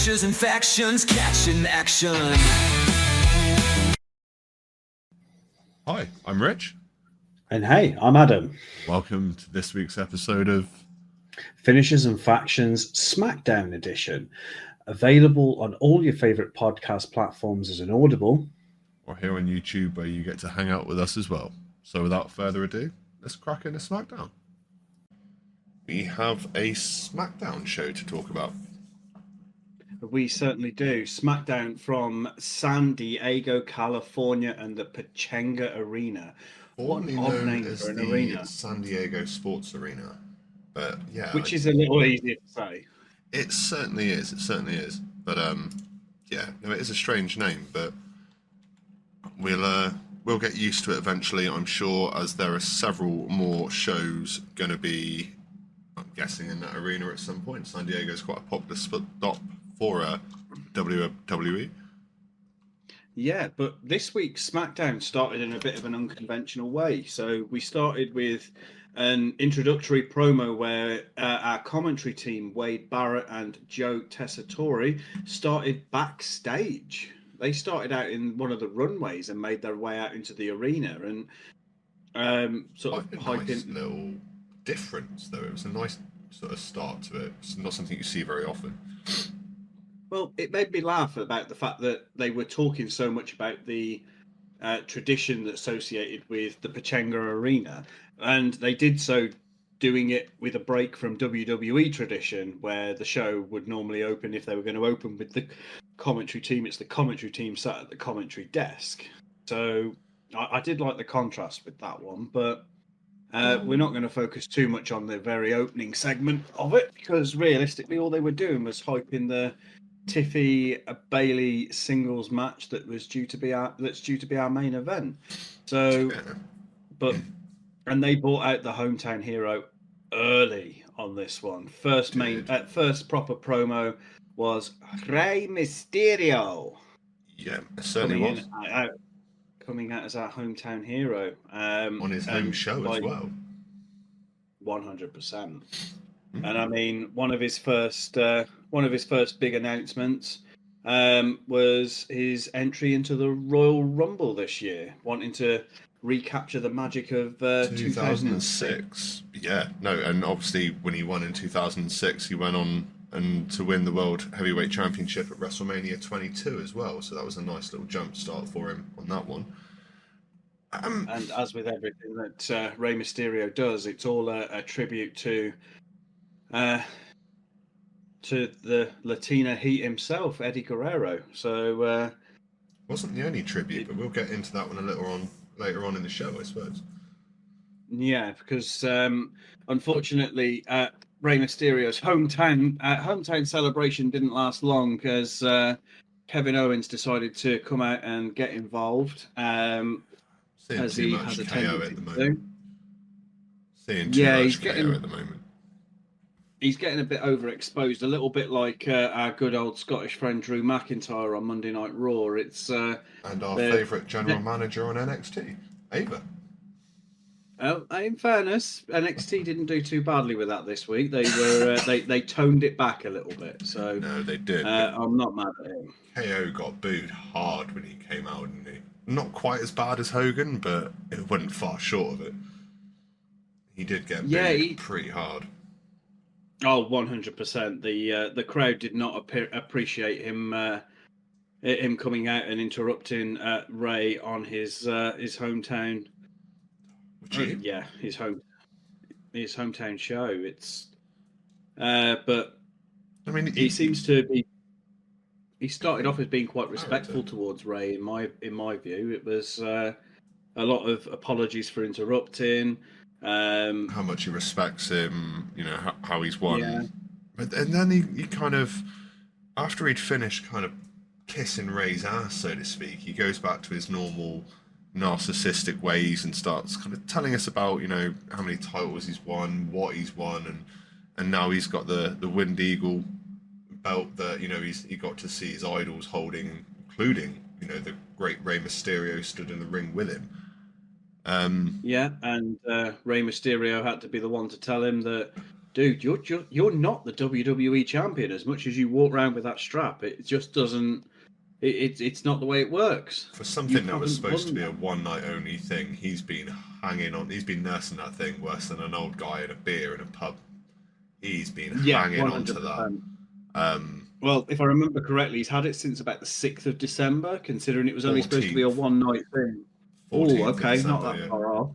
Finishes and factions, catching action. Hi, I'm Rich. And hey, I'm Adam. Welcome to this week's episode of Finishes and Factions SmackDown edition. Available on all your favourite podcast platforms as an Audible. or here on YouTube, where you get to hang out with us as well. So without further ado, let's crack into SmackDown. We have a SmackDown show to talk about. We certainly do. SmackDown from San Diego, California, and the Pechanga Arena. Formerly What an odd known name as for an the arena. San Diego Sports Arena. But yeah, Which is a little easier to say. It certainly is. It certainly is. But yeah, no, it is a strange name. But we'll get used to it eventually, I'm sure, as there are several more shows going to be, I'm guessing, in that arena at some point. San Diego is quite a popular stop for WWE. Yeah, but this week's SmackDown started in a bit of an unconventional way. So we started with an introductory promo where our commentary team, Wade Barrett and Joe Tessitore, started backstage. They started out in one of the runways and made their way out into the arena and sort of Quite a nice little difference, though. It was a nice sort of start to it. It's not something you see very often. Well, it made me laugh about the fact that they were talking so much about the tradition associated with the Pechanga Arena, and they did so doing it with a break from WWE tradition, where the show would normally open, if they were going to open with the commentary team, it's the commentary team sat at the commentary desk. So I did like the contrast with that one, but we're not going to focus too much on the very opening segment of it, because realistically all they were doing was hyping the Tiffy Bailey singles match that was due to be our main event. So, and they brought out the hometown hero early on this one. First proper promo was Rey Mysterio. Yeah, it certainly was. Coming out as our hometown hero on his home show as well. 100%. And I mean, one of his first big announcements was his entry into the Royal Rumble this year, wanting to recapture the magic of 2006. Yeah, no, and obviously when he won in 2006, he went on and to win the World Heavyweight Championship at WrestleMania 22 as well. So that was a nice little jump start for him on that one. And as with everything that Rey Mysterio does, it's all a tribute to the Latina Heat himself, Eddie Guerrero. So wasn't the only tribute, but we'll get into that one later on in the show, I suppose. Yeah, because unfortunately, Rey Mysterio's hometown celebration didn't last long, because Kevin Owens decided to come out and get involved. Seeing too much KO at the moment. He's getting a bit overexposed, a little bit like our good old Scottish friend Drew McIntyre on Monday Night Raw. It's and our favourite general manager on NXT, Ava. In fairness, NXT didn't do too badly with that this week. They were they toned it back a little bit. So no, they did. I'm not mad at him. KO got booed hard when he came out, didn't he? Not quite as bad as Hogan, but it wasn't far short of it. He did get booed pretty hard. Oh, 100%. The crowd did not appreciate him coming out and interrupting Ray on his hometown. Yeah, his hometown show. It's but I mean, he seems to be. He started off as being quite respectful towards Ray. In my view, it was a lot of apologies for interrupting. How much he respects him, you know, how he's won. Yeah. And then he kind of, after he'd finished kind of kissing Ray's ass, so to speak, he goes back to his normal narcissistic ways and starts kind of telling us about, you know, how many titles he's won, what he's won, and now he's got the Wind Eagle belt that, you know, he got to see his idols holding, including, you know, the great Rey Mysterio stood in the ring with him. And Rey Mysterio had to be the one to tell him that dude, you're not the WWE champion. As much as you walk around with that strap, it just doesn't. It's not the way it works. For You something that was haven't supposed to won be a that. one night only thing, he's been hanging on. He's been nursing that thing worse than an old guy in a beer in a pub. He's been Yeah, hanging on to that. 100%. Well, if I remember correctly, he's had it since about the 6th of December, considering it was only supposed to be a 14th, one night thing. Oh, 14th of okay, not December, that yeah. far off.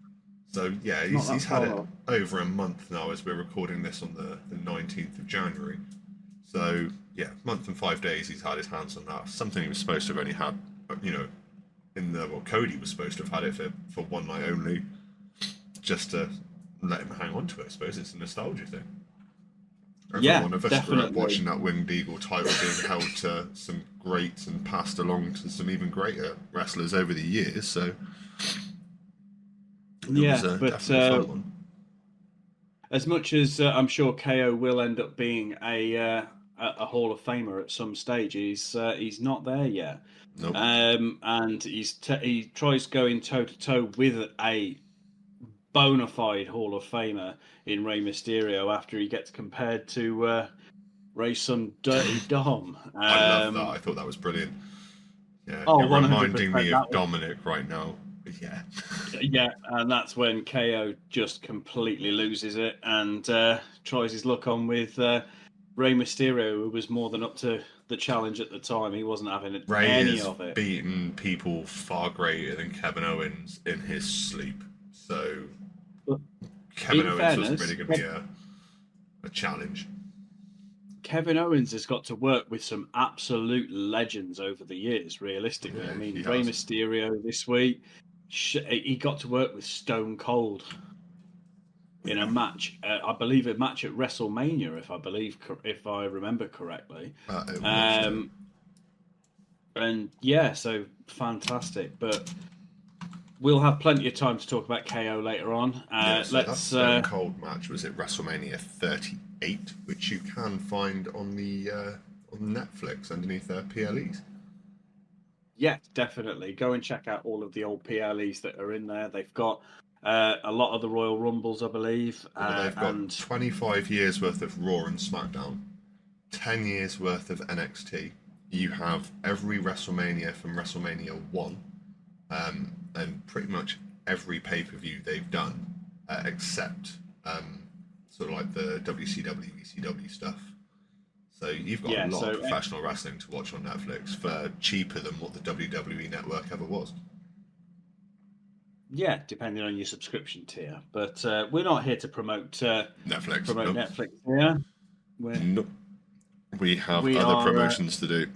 So yeah, Not he's that had far it off. over a month now as we're recording this on the 19th of January. So yeah, month and 5 days he's had his hands on that. Something he was supposed to have only had, Cody was supposed to have had it for one night only, just to let him hang on to it. I suppose it's a nostalgia thing. Every Yeah, one of us grew up definitely. watching that Winged Eagle title being held to some greats and passed along to some even greater wrestlers over the years. So it was Yeah, but definitely a fun one. as much as I'm sure KO will end up being a Hall of Famer at some stage, he's not there yet. Nope. And he tries going toe to toe with a bona fide Hall of Famer in Rey Mysterio after he gets compared to Ray's son Dirty Dom. I love that. I thought that was brilliant. Yeah, Oh, you're 100%. reminding me That of was, Dominic right now. Yeah. yeah, and that's when KO just completely loses it and tries his luck on with Rey Mysterio, who was more than up to the challenge at the time. He wasn't having Ray any has of it. beaten people far greater than Kevin Owens in his sleep. So But Kevin in Owens wasn't fairness, really going to be a challenge. Kevin Owens has got to work with some absolute legends over the years, realistically. Yeah, I mean, he Rey has. Mysterio this week, he got to work with Stone Cold in a match. I believe a match at WrestleMania, if I remember correctly. It must do. Um, and yeah, so fantastic. But we'll have plenty of time to talk about KO later on. Yeah, so that Let's. Stone Cold match was at WrestleMania 38, which you can find on the on Netflix underneath their PLEs. Yeah, definitely. Go and check out all of the old PLEs that are in there. They've got a lot of the Royal Rumbles, I believe. Well, they've got And 25 years worth of Raw and SmackDown, 10 years worth of NXT. You have every WrestleMania from WrestleMania 1, and pretty much every pay per view they've done, except sort of like the WCW, ECW stuff. So you've got a yeah, lot so of professional wrestling to watch on Netflix for cheaper than what the WWE network ever was. yeah, depending on your subscription tier. But we're not here to promote Netflix. promote Nope. Netflix here. Nope. We have We other are. promotions to do.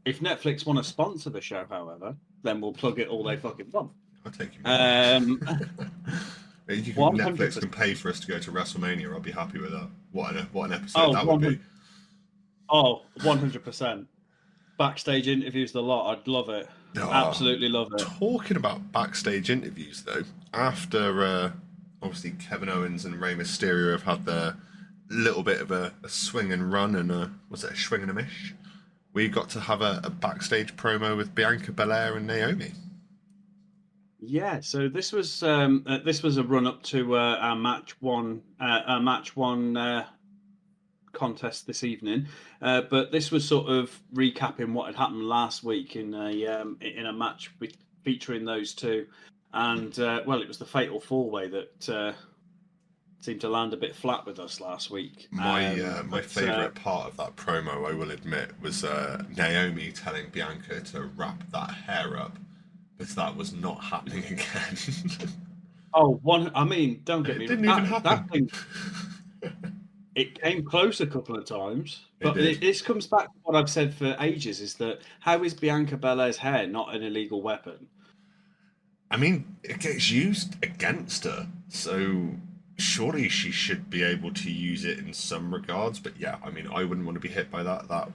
If Netflix want to sponsor the show, however, then we'll plug it all they fucking want. I'll take you. You can, 100%. Netflix can pay for us to go to WrestleMania. I'll be happy with that. What an episode Oh, that would be. 100%. Backstage interviews, the lot. I'd love it. Oh, Absolutely love it. Talking about backstage interviews, though, after obviously Kevin Owens and Rey Mysterio have had their little bit of a swing and run and was it a swing and a mish? We got to have a backstage promo with Bianca Belair and Naomi. Yeah, so this was a run up to our match one contest this evening, but this was sort of recapping what had happened last week in a match featuring those two, and well, it was the fatal four way that seemed to land a bit flat with us last week. My favourite part of that promo, I will admit, was Naomi telling Bianca to wrap that hair up, because that was not happening again. I mean, don't get me wrong. It didn't even happen. That thing, it came close a couple of times, but this comes back to what I've said for ages: is that how is Bianca Belair's hair not an illegal weapon? I mean, it gets used against her, so surely she should be able to use it in some regards. But yeah, I mean, I wouldn't want to be hit by that. That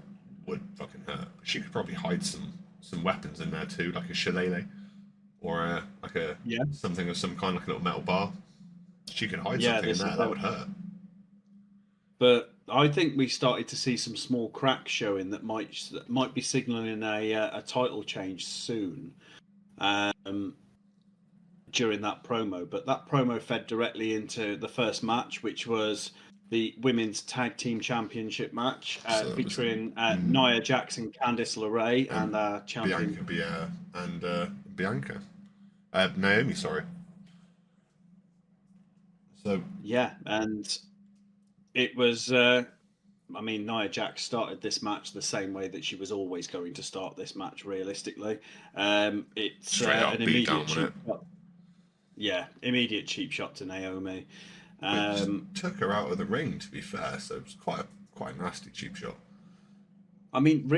would fucking hurt. She could probably hide some weapons in there too, like a shillelagh or something of some kind, like a little metal bar. She could hide something in there. That would hurt. But I think we started to see some small cracks showing that might be signalling a title change soon. During that promo, but that promo fed directly into the first match, which was the women's tag team championship match So that was featuring Nia Jax and Candice LeRae and champion Bianca Bier and Bianca. Naomi, sorry. So yeah, and it was. I mean, Nia Jax started this match the same way that she was always going to start this match. Realistically, it's straight up an beat down, immediate wasn't cheap it? shot. Yeah, immediate cheap shot to Naomi. Which took her out of the ring, to be fair. So it was quite a nasty cheap shot. I mean,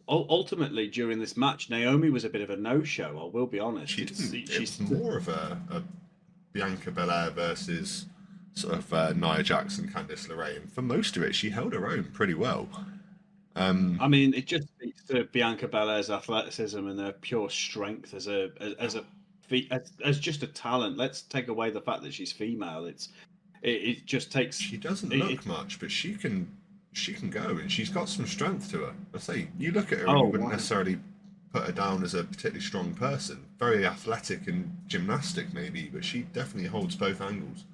ultimately during this match, Naomi was a bit of a no-show. I will be honest. She didn't. It She's was more of a Bianca Belair versus sort of Nia Jax and Candice LeRae, and for most of it, she held her own pretty well. I mean, it just speaks to Bianca Belair's athleticism and her pure strength as just a talent. Let's take away the fact that she's female. It just takes. She doesn't It, look much, but she can go, and she's got some strength to her. I say, you look at her and oh you wouldn't wow. necessarily put her down as a particularly strong person. Very athletic and gymnastic, maybe, but she definitely holds both angles.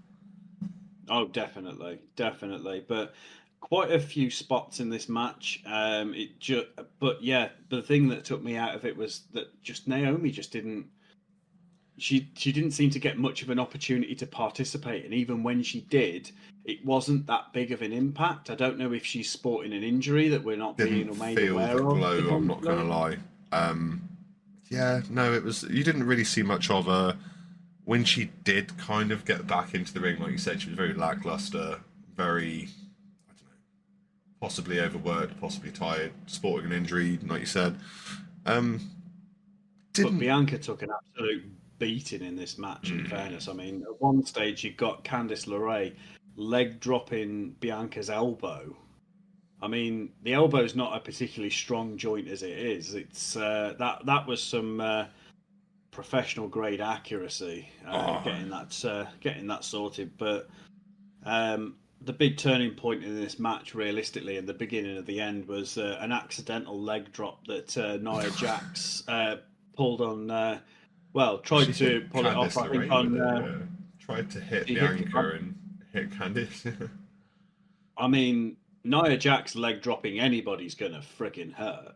Oh, definitely, definitely. But quite a few spots in this match. But yeah, the thing that took me out of it was that just Naomi just didn't. She didn't seem to get much of an opportunity to participate, and even when she did, it wasn't that big of an impact. I don't know if she's sporting an injury that we're not being Didn't or made feel the aware of, glow, I'm not going to potentially. lie. Yeah, no, it was. You didn't really see much of her. When she did kind of get back into the ring, like you said, she was very lackluster, very, I don't know, possibly overworked, possibly tired, sporting an injury, like you said. Um, But didn't. Bianca took an absolute beating in this match, in fairness. I mean, at one stage, you got Candice LeRae leg dropping Bianca's elbow. I mean, the elbow's not a particularly strong joint as it is. It's that was some professional grade accuracy Oh, getting that sorted. But the big turning point in this match, realistically, in the beginning of the end, was an accidental leg drop that Nia Jax pulled on. Well, she tried to hit pull it off. Candice I think LeRae with on it. Yeah, tried to hit she hit. Bianca and hit Candice. I mean, Nia Jax leg dropping anybody's gonna friggin' hurt.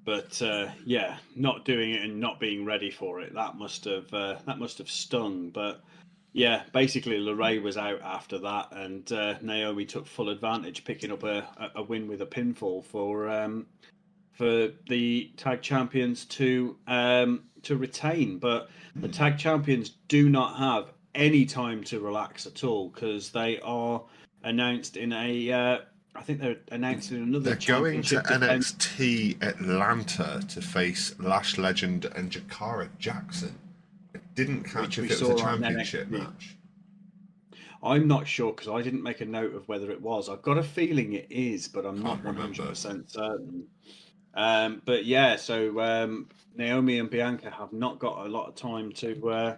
But yeah, not doing it and not being ready for it, that must have stung. But yeah, basically LeRae was out after that, and Naomi took full advantage, picking up a win with a pinfall for the tag champions to retain. But the tag champions do not have any time to relax at all because they are announced in a. I think they're announced in another They're going to championship defense. NXT Atlanta to face Lash Legend and Jakara Jackson. I didn't catch Which we if it was a saw on championship NXT. match. I'm not sure because I didn't make a note of whether it was. I've got a feeling it is, but I'm Can't not remember. 100% certain. But yeah, so Naomi and Bianca have not got a lot of time to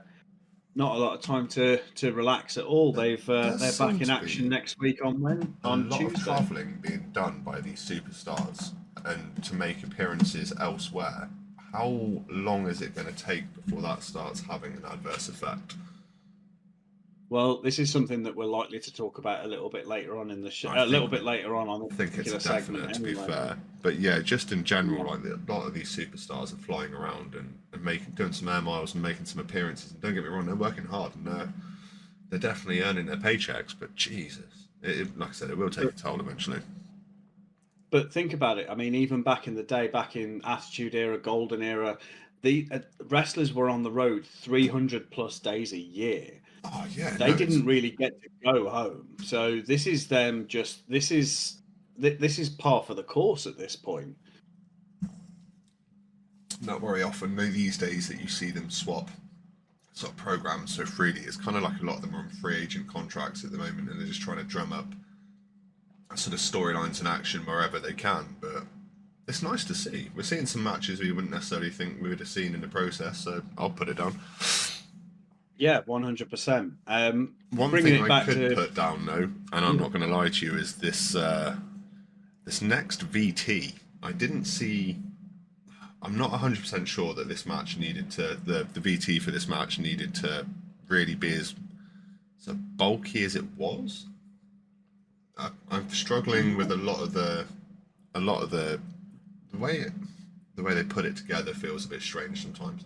relax at all. There does They're back seem in to action be next week a on lot of Tuesday. travelling being done by these superstars and to make appearances elsewhere. How long is it going to take before that starts having an adverse effect? Well, this is something that we're likely to talk about a little bit later on in the show, I a little think bit later on I this think it's a particular segment. definite, to be Anyway, fair. But yeah, just in general, yeah. like a lot of these superstars are flying around and making doing some air miles and making some appearances. And don't get me wrong, they're working hard and they're definitely earning their paychecks. But Jesus, like I said, it will take a toll eventually. But think about it. I mean, even back in the day, back in Attitude Era, Golden Era, the wrestlers were on the road 300 plus days a year. Oh yeah, They no, it's didn't really get to go home. So this is them just this is par for the course at this point. not very often these days that you see them swap sort of programs so freely. It's kind of like a lot of them are on free agent contracts at the moment, and they're just trying to drum up sort of storylines and action wherever they can. But it's nice to see. We're seeing some matches we wouldn't necessarily think we would have seen in the process. So I'll put it down. Yeah, 100%. One Bringing thing it I back could to put down though, and I'm yeah. not going to lie to you, is this next VT. I didn't see. I'm not 100% sure that this match needed to the VT for this match needed to really be as bulky as it was. I'm struggling with a lot of the the way the way they put it together feels a bit strange sometimes.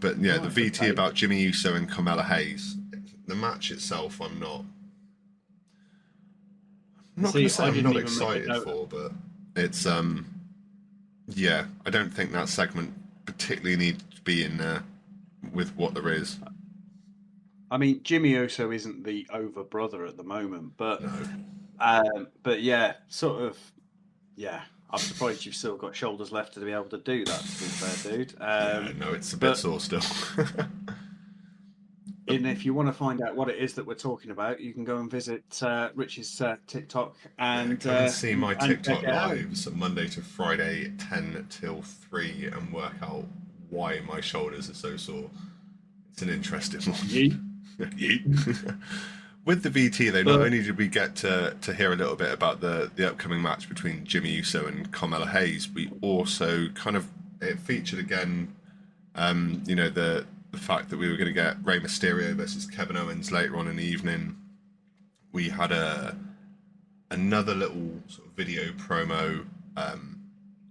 But yeah, the Right, VT okay. about Jimmy Uso and Carmella Hayes, the match itself, I'm not going to See, say I I'm didn't not even make a excited note. for, but it's yeah, I don't think that segment particularly needs to be in there with what there is. I mean, Jimmy Uso isn't the over brother at the moment, No, but yeah, sort of, yeah. I'm surprised you've still got shoulders left to be able to do that. To be fair, dude. yeah, no, it's a bit But sore still. and if you want to find out what it is that we're talking about, you can go and visit Rich's TikTok Yeah, and come and see my check TikTok it out. lives Monday to Friday, 10 till 3, and work out why my shoulders are so sore. It's an interesting Yeet. one. Yeet. With the VT, though, not But only did we get to hear a little bit about the upcoming match between Jimmy Uso and Carmella Hayes, we also kind of it featured again, the fact that we were going to get Rey Mysterio versus Kevin Owens later on in the evening. We had another little sort of video promo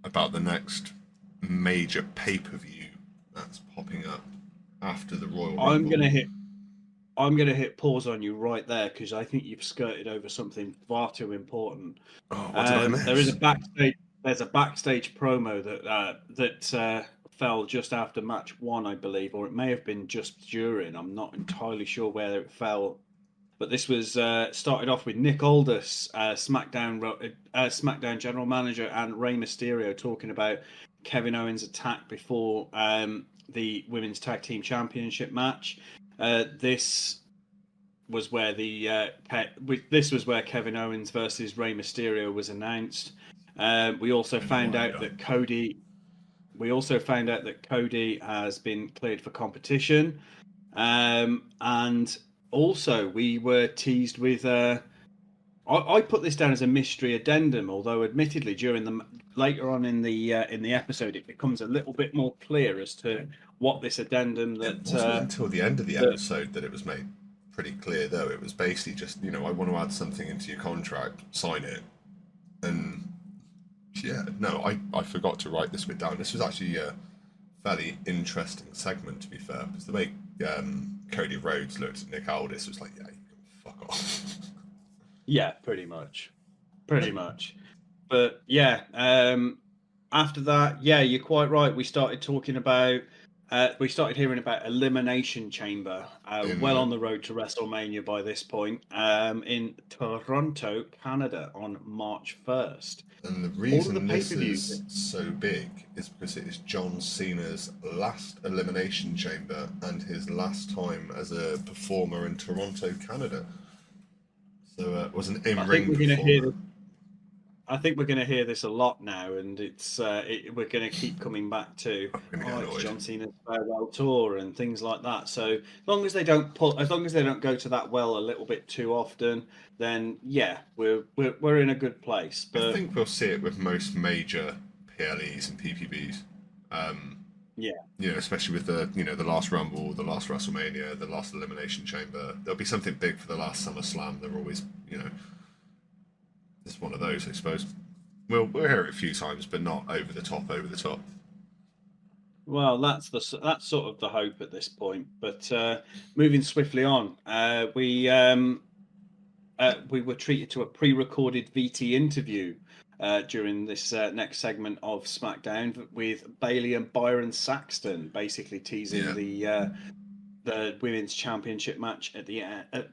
about the next major pay per view that's popping up after the Royal I'm Rumble. gonna hit I'm gonna hit pause on you right there because I think you've skirted over something far too important. Oh, what did I There is a miss? backstage. There's a backstage promo that fell just after match one, I believe, or it may have been just during. I'm not entirely sure where it fell, but this was started off with Nick Aldis, SmackDown general manager, and Rey Mysterio talking about Kevin Owens' attack before the women's tag team championship match. This was where this was where Kevin Owens versus Rey Mysterio was announced. We also No found out idea. that Cody. We also found out that Cody has been cleared for competition, and also we were teased with. I put this down as a mystery addendum, although admittedly during the later on in the episode it becomes a little bit more clear as to what this addendum It that wasn't until the end of the that episode that it was made pretty clear, though. It was basically just, I want to add something into your contract, sign it. And yeah, no, I forgot to write this bit down. This was actually a fairly interesting segment, to be fair, because the way Cody Rhodes looked at Nick Aldis was like, yeah, you can fuck off. yeah, pretty much. But yeah, after that, yeah, you're quite right. We started hearing about Elimination Chamber, In well on the road to WrestleMania by this point, in Toronto, Canada, on March 1st. And the All of the reason pay this per views. is so big is because it is John Cena's last Elimination Chamber and his last time as a performer in Toronto, Canada. So it was an I think in-ring we're going to hear. performer. I think we're going to hear this a lot now, and we're going to keep coming back to, I'm going to get it's annoyed. John Cena's farewell tour and things like that. So as long as they don't go to that well a little bit too often, then yeah, we're in a good place. I But think we'll see it with most major PLEs and PPBs. yeah, Especially with the last Rumble, the last WrestleMania, the last Elimination Chamber. There'll be something big for the last SummerSlam. They're always, it's one of those, I suppose. We'll hear it a few times, but not over the top. Over the top. well, that's sort of the hope at this point. But moving swiftly on, we were treated to a pre-recorded VT interview during this next segment of SmackDown with Bailey and Byron Saxton, basically teasing Yeah. the women's championship match at the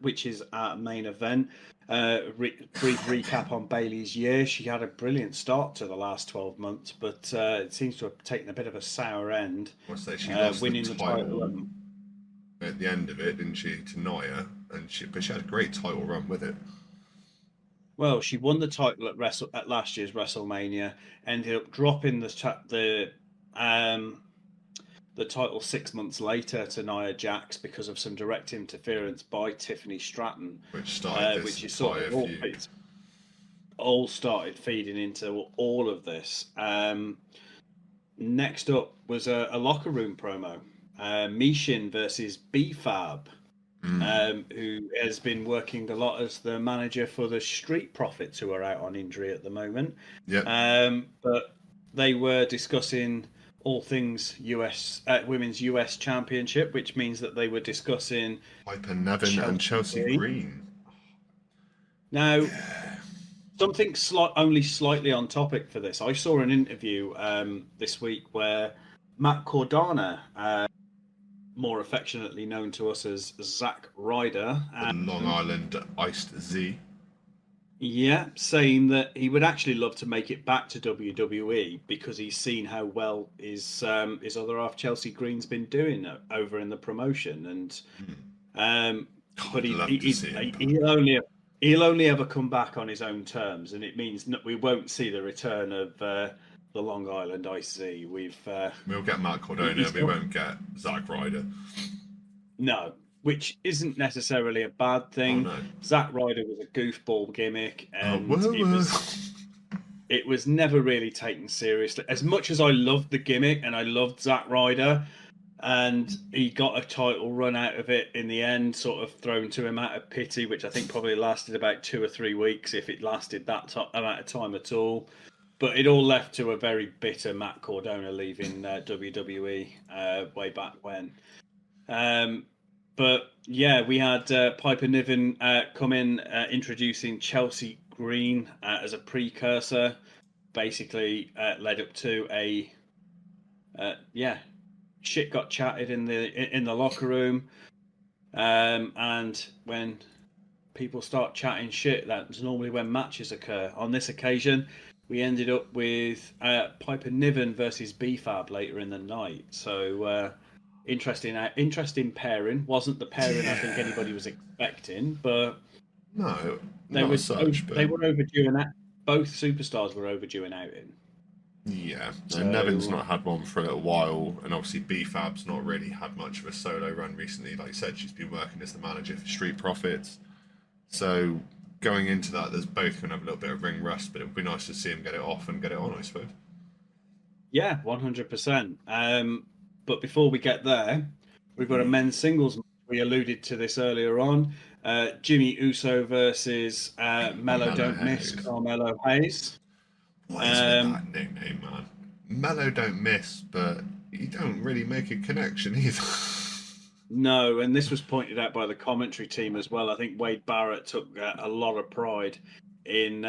which is our main event. Brief recap on Bailey's year. She had a brilliant start to the last 12 months, but it seems to have taken a bit of a sour end, I say she lost the winning the title. title at the end of it, didn't she, to Nia? But she had a great title run with it. Well, she won the title at last year's WrestleMania, ended up dropping um, the title 6 months later to Nia Jax because of some direct interference by Tiffany Stratton, Which started this which is sort entire of feud. all started feeding into all of this. Next up was a locker room promo, Mishin versus B-Fab. who has been working a lot as the manager for the Street Profits, who are out on injury at the moment. Yeah. But they were discussing all things women's US Championship, which means that they were discussing Piper Niven and Chelsea Green. Now, something only slightly on topic for this. I saw an interview this week where Matt Cordana, more affectionately known to us as Zack Ryder, The Long Island Iced Z. yeah, saying that he would actually love to make it back to WWE because he's seen how well his other half Chelsea Green's been doing over in the promotion, and but he'll only ever come back on his own terms, and it means we won't see the return of the Long Island IC. We'll get Matt Cordona, we won't get Zack Ryder. No, which isn't necessarily a bad thing. Oh, no. Zack Ryder was a goofball gimmick, and it was never really taken seriously. As much as I loved the gimmick and I loved Zack Ryder, and he got a title run out of it in the end, sort of thrown to him out of pity, which I think probably lasted about 2 or 3 weeks, if it lasted that amount of time at all. But it all left to a very bitter Matt Cordona leaving WWE way back when. But yeah, we had Piper Niven come in, introducing Chelsea Green as a precursor. Basically, led up to a shit got chatted in the locker room, and when people start chatting shit, that's normally when matches occur. On this occasion, we ended up with Piper Niven versus B-Fab later in the night. So interesting pairing. Wasn't the pairing I think anybody was expecting, but no, they were overdue, and both superstars were overdue an outing. Yeah, and Nevin's not had one for a little while, and obviously B-Fab's not really had much of a solo run recently. Like I said, she's been working as the manager for Street Profits. So going into that, there's both going to have a little bit of ring rust, but it would be nice to see him get it off and get it on, I suppose. Yeah, 100%. But before we get there, we've got a men's singles. We alluded to this earlier on. Jimmy Uso versus Mello Don't Miss, Carmelo Hayes. What is with that nickname, man? Mello Don't Miss, but you don't really make a connection either. No, and this was pointed out by the commentary team as well. I think Wade Barrett took a lot of pride in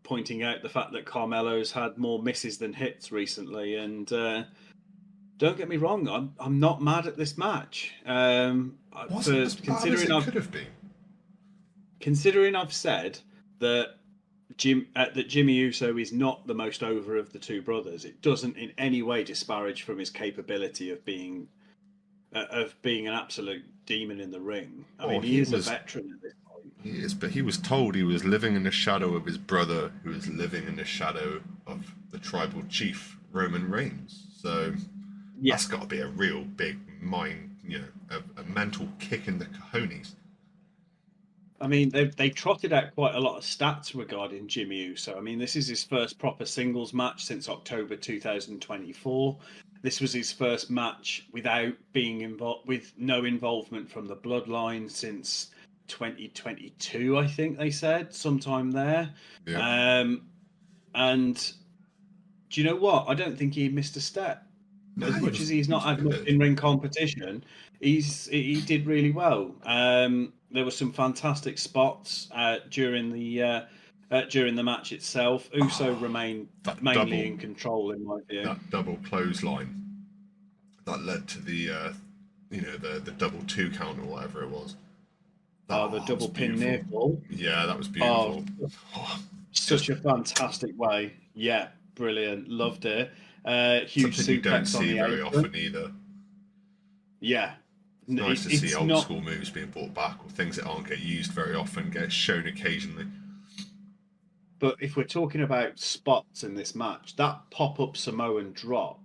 pointing out the fact that Carmelo's had more misses than hits recently. And don't get me wrong, I'm not mad at this match. Wasn't as bad as it could have been. Considering I've said that Jimmy Uso is not the most over of the two brothers, it doesn't in any way disparage from his capability of being an absolute demon in the ring. I mean, he is a veteran at this point. He is, but he was told he was living in the shadow of his brother, who was living in the shadow of the tribal chief, Roman Reigns. So that's got to be a real big mind, a mental kick in the cojones. I mean, they trotted out quite a lot of stats regarding Jimmy Uso. I mean, this is his first proper singles match since October 2024. This was his first match without being involved, with no involvement from the bloodline since 2022, I think they said, sometime there. Yeah. And do you know what? I don't think he missed a step. No, as much as he's not had much in-ring competition, he did really well. There were some fantastic spots during the match itself. Uso remained mainly in control, in my view. That double clothesline that led to the the double 2 count or whatever it was. The double pin near fall. Yeah, that was beautiful. Such a fantastic way. Yeah, brilliant. Loved it. Huge something you don't suplex see on the very apron. often either. Yeah. It's nice to see old school moves being brought back, or things that aren't get used very often, get shown occasionally. But if we're talking about spots in this match, that pop-up Samoan drop,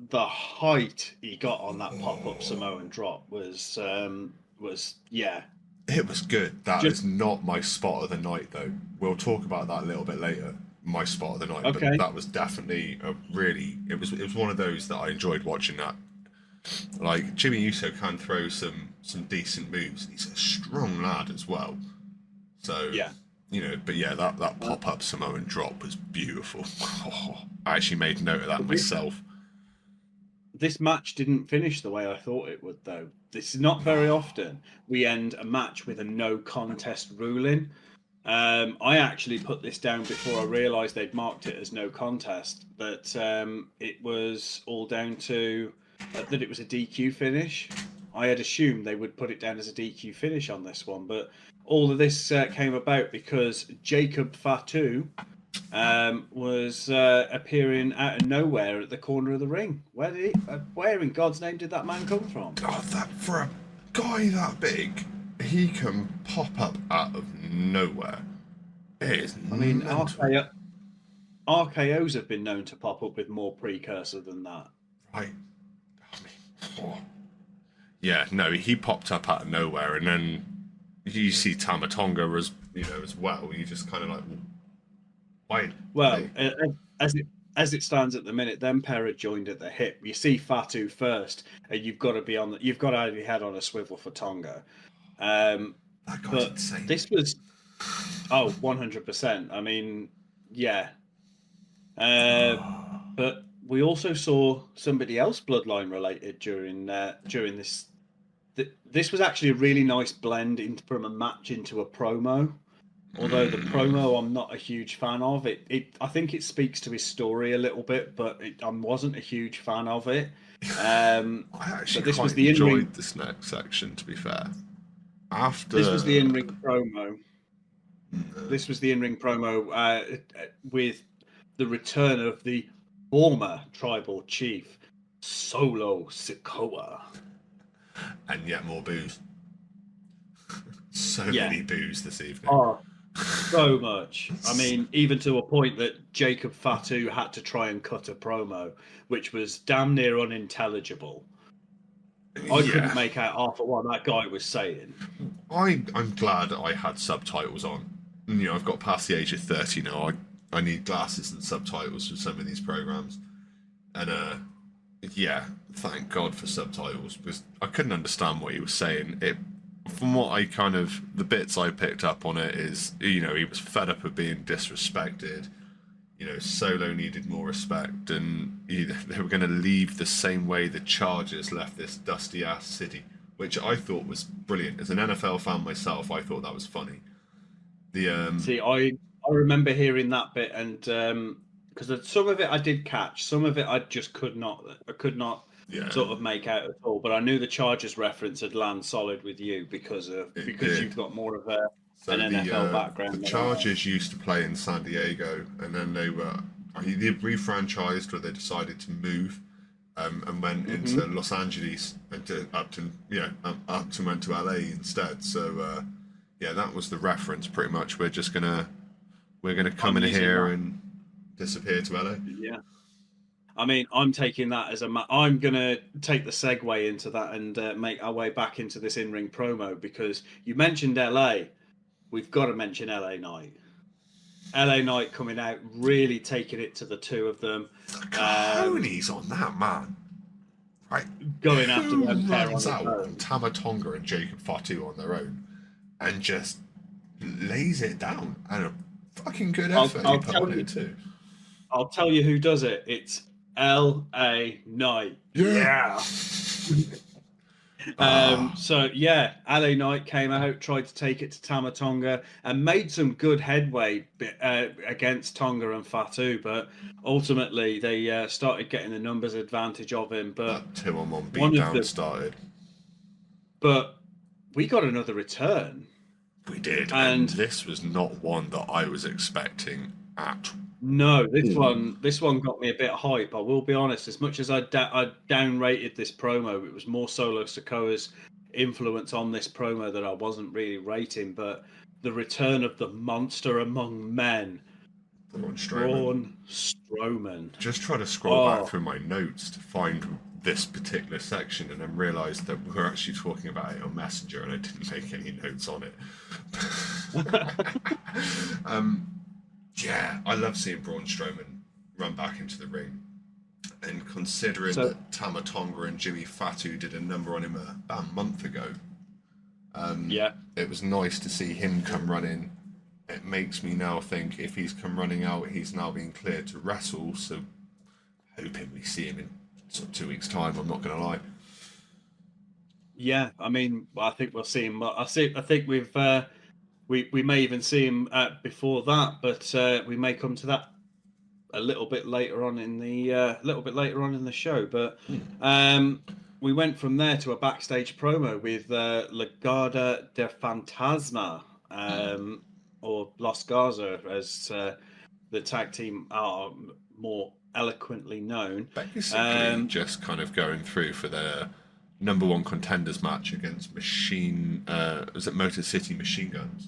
the height he got on that pop-up Samoan drop was yeah. It was good. That is not my spot of the night, though. We'll talk about that a little bit later. My spot of the night, okay. But that was definitely it was one of those that I enjoyed watching that. Like Jimmy Uso can throw some decent moves, and he's a strong lad as well. So Yeah. but yeah, that Uh, pop up Samoan drop was beautiful. I actually made note of that this, myself. this match didn't finish the way I thought it would, though. This is not very often we end a match with a no contest ruling. I actually put this down before I realised they'd marked it as no contest. That it was all down to that it was a DQ finish. I had assumed they would put it down as a DQ finish on this one, but all of this came about because Jacob Fatu was appearing out of nowhere at the corner of the ring. Where in God's name did that man come from? Oh, that for a guy that big, he can pop up out of nowhere. It is I mean, mental. RKO's have been known to pop up with more precursor than that. Right. I mean, yeah, no, he popped up out of nowhere, and then you see Tamatonga as well. You just kind of like, why? Well, as it stands at the minute, them pair are joined at the hip. You see Fatu first, and you've got to have your head on a swivel for Tonga. That guy's But insane. this was 100%. I mean, yeah. But we also saw somebody else bloodline related during this. This was actually a really nice blend from a match into a promo. Although the promo I'm not a huge fan of. I think it speaks to his story a little bit, but I wasn't a huge fan of it. I actually But this quite was the in-ring. enjoyed this next section, to be fair. After This was the in-ring promo. This was the in-ring promo with the return of the former tribal chief, Solo Sikoa. and yet more booze. So Yeah. many booze this evening. Oh, so much. I mean, even to a point that Jacob Fatu had to try and cut a promo, which was damn near unintelligible. I couldn't make out half of what that guy was saying. I'm glad I had subtitles on. I've got past the age of 30 now. I need glasses and subtitles for some of these programs. And thank God for subtitles, because I couldn't understand what he was saying. From what the bits I picked up on it is, he was fed up of being disrespected. Solo needed more respect, and they were going to leave the same way the Chargers left this dusty ass city, which I thought was brilliant. As an NFL fan myself, I thought that was funny. See, I remember hearing that bit, and because some of it I did catch, some of it I just could not sort of make out at all. But I knew the Chargers reference had landed solid with you because you've got more of an NFL background. The Chargers used to play in San Diego, and then they refranchised, or they decided to move, and went into Los Angeles and to Upton went to LA instead. So that was the reference pretty much. We're gonna come in here and disappear to LA. Yeah. I mean, I'm taking that as I'm going to take the segue into that and make our way back into this in-ring promo, because you mentioned LA. We've got to mention LA Knight. LA Knight coming out, really taking it to the two of them. The cojones on that man. Right. Going after them pair runs on out their on Tamatonga and Jacob Fatu on their own and just lays it down. And a fucking good effort he put on it too. I'll tell you who does it. It's LA Knight. Yeah. So LA Knight came out, tried to take it to Tamatonga, and made some good headway against Tonga and Fatu, but ultimately they started getting the numbers advantage of him. But that 2-on-1 beatdown started. But we got another return. We did, and this was not one that I was expecting at. No, this one got me a bit hype. I will be honest. As much as I downrated this promo, it was more Solo Sikoa's influence on this promo that I wasn't really rating. But the return of the monster among men, Braun Strowman. Just try to scroll back through my notes to find this particular section, and then realised that we were actually talking about it on Messenger, and I didn't make any notes on it. I love seeing Braun Strowman run back into the ring. And considering So that Tama Tonga and Jimmy Fatu did a number on him about a month ago, yeah, it was nice to see him come running. It makes me now think if he's come running out, he's now being cleared to wrestle. So hoping we see him in sort of 2 weeks' time. I'm not going to lie. yeah. I mean, I think we'll see him. I think we may even see him before that, but we may come to that a little bit later on in the show. But we went from there to a backstage promo with Legada de Fantasma, or Los Garza, as the tag team are more eloquently known. Basically, just kind of going through for their number one contenders match against was it Motor City Machine Guns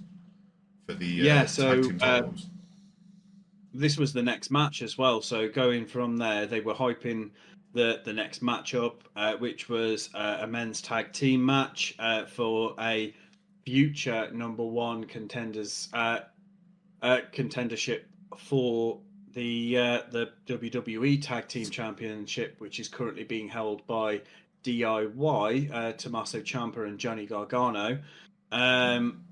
for the tag team titles. This was the next match as well. So going from there, they were hyping the next matchup, which was a men's tag team match for a future number one contendership for the WWE Tag Team Championship, which is currently being held by DIY, Tommaso Ciampa and Johnny Gargano, and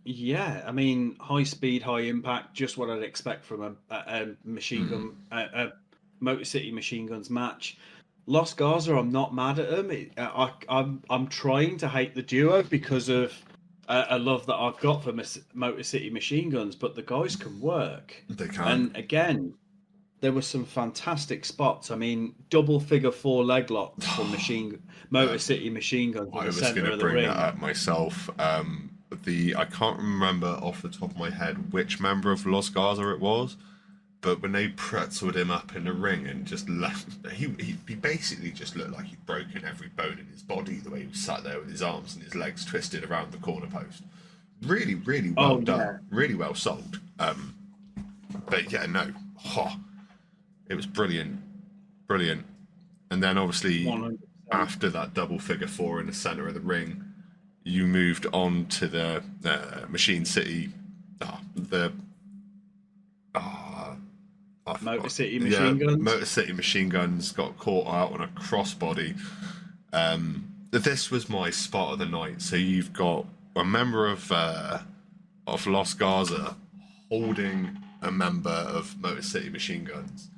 yeah, I mean, high speed, high impact, just what I'd expect from a machine gun, a Motor City Machine Guns match. Los Garza, I'm not mad at them. I'm trying to hate the duo because of a love that I've got for Motor City Machine Guns, but the guys can work. They can. And again, there were some fantastic spots. I mean, double figure 4 leg locks from Motor City Machine Guns. I was going to bring that up myself. I can't remember off the top of my head which member of Los Garza it was, but when they pretzeled him up in the ring and just left, he basically just looked like he'd broken every bone in his body, the way he was sat there with his arms and his legs twisted around the corner post. Really, really well done. Yeah. Really well sold. But yeah, no. It was brilliant. Brilliant. And then obviously 100%. After that double figure 4 in the center of the ring, you moved on to the Machine City, Motor City Machine Guns. Motor City Machine Guns got caught out on a crossbody. This was my spot of the night. So you've got a member of Los Garza holding a member of Motor City Machine Guns.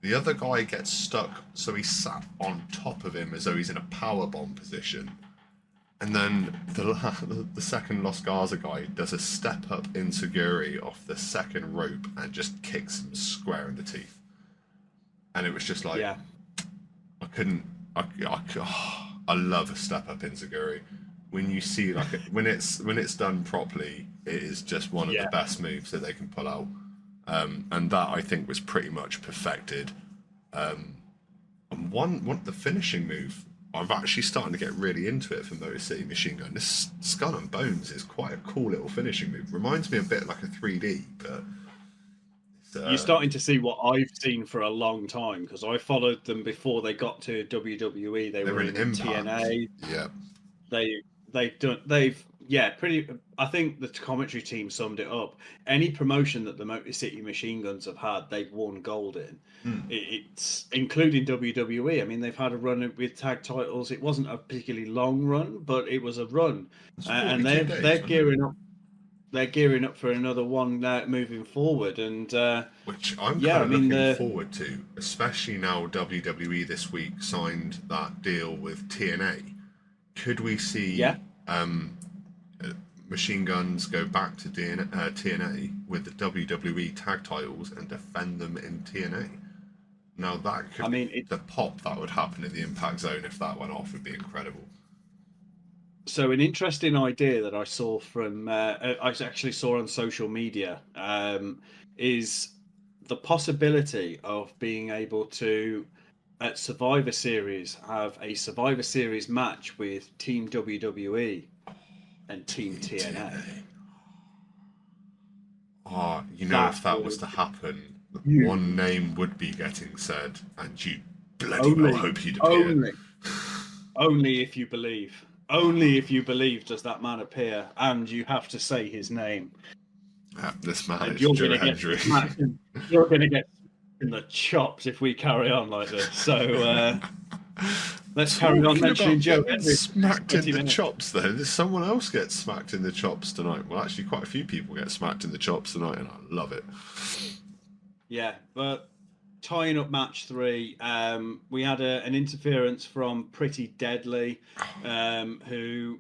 The other guy gets stuck, so he sat on top of him as though he's in a powerbomb position. And then the second Los Garza guy does a step-up enziguri off the second rope and just kicks him square in the teeth. And it was just like, yeah. I love a step-up enziguri. When you see when it's done properly, it is just one of the best moves that they can pull out. And that I think was pretty much perfected. And the finishing move, I'm actually starting to get really into it for Motor City Machine Gun. This Skull and Bones is quite a cool little finishing move. Reminds me a bit like a 3D, but you're starting to see what I've seen for a long time because I followed them before they got to WWE. They were in TNA. Yeah, I think the commentary team summed it up. Any promotion that the Motor City Machine Guns have had, they've won gold in. It's including WWE. I mean, they've had a run with tag titles. It wasn't a particularly long run, but it was a run, and they're gearing up. They're gearing up for another one moving forward, and which I'm kind of looking forward to, especially now WWE this week signed that deal with TNA. Could we see Machine Guns go back to TNA with the WWE tag titles and defend them in TNA? Now that could, the pop that would happen in the Impact Zone if that went off would be incredible. So an interesting idea that I saw from I actually saw on social media is the possibility of being able to at Survivor Series have a Survivor Series match with Team WWE and Team TNA. If that was to happen, one name would be getting said, and you bloody well hope you'd appear. Only if you believe. Only if you believe does that man appear, and you have to say his name. This man is Joe Hendry. You're going to get in the chops if we carry on like this. So let's carry on Talking mentioning about Joe getting Henry. smacked in 20 the minutes. chops, though. There's someone else gets smacked in the chops tonight. Well, actually, quite a few people get smacked in the chops tonight, and I love it. Yeah, but tying up match 3, we had an interference from Pretty Deadly, who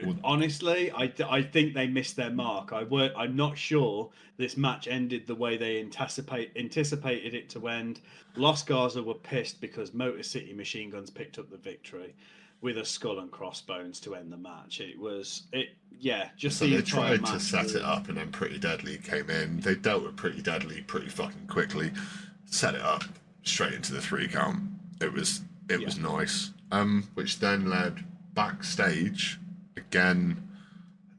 Well, honestly, I think they missed their mark. I'm not sure this match ended the way they anticipated it to end. Los Garza were pissed because Motor City Machine Guns picked up the victory with a skull and crossbones to end the match. Just so the they entire tried to match set it was- up, and then Pretty Deadly came in. They dealt with Pretty Deadly pretty fucking quickly, set it up straight into the 3 count. It was nice. Which then led backstage again.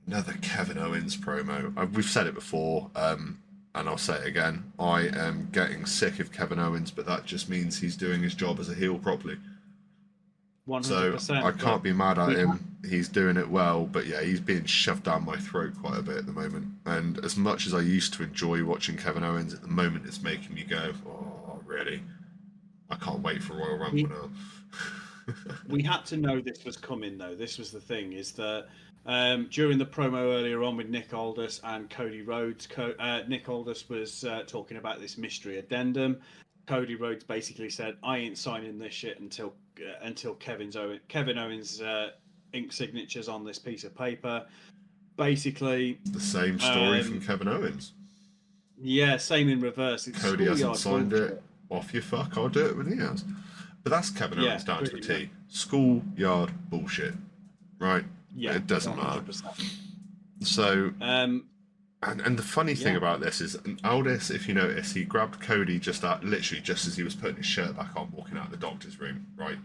Another Kevin Owens promo. We've said it before, and I'll say it again. I am getting sick of Kevin Owens, but that just means he's doing his job as a heel properly. 100%. So I can't be mad at we him. He's doing it well, but yeah, he's being shoved down my throat quite a bit at the moment. And as much as I used to enjoy watching Kevin Owens, at the moment it's making me go, oh, really? I can't wait for Royal Rumble now. We had to know this was coming, though. This was the thing: is that during the promo earlier on with Nick Aldis and Cody Rhodes, Nick Aldis was talking about this mystery addendum. Cody Rhodes basically said, "I ain't signing this shit until Kevin Owens' ink signatures on this piece of paper." Basically, The same story from Kevin Owens. yeah, same in reverse. It's Cody hasn't schoolyard signed bullshit. it. Off you fuck, I'll do it when he has. But that's Kevin Yeah, Owens down to a pretty T. Schoolyard bullshit. Right? Yeah, It doesn't matter. 100%. So, Um, and the funny thing Yeah. about this is, Aldis, if you notice, he grabbed Cody literally just as he was putting his shirt back on, walking out of the doctor's room, right?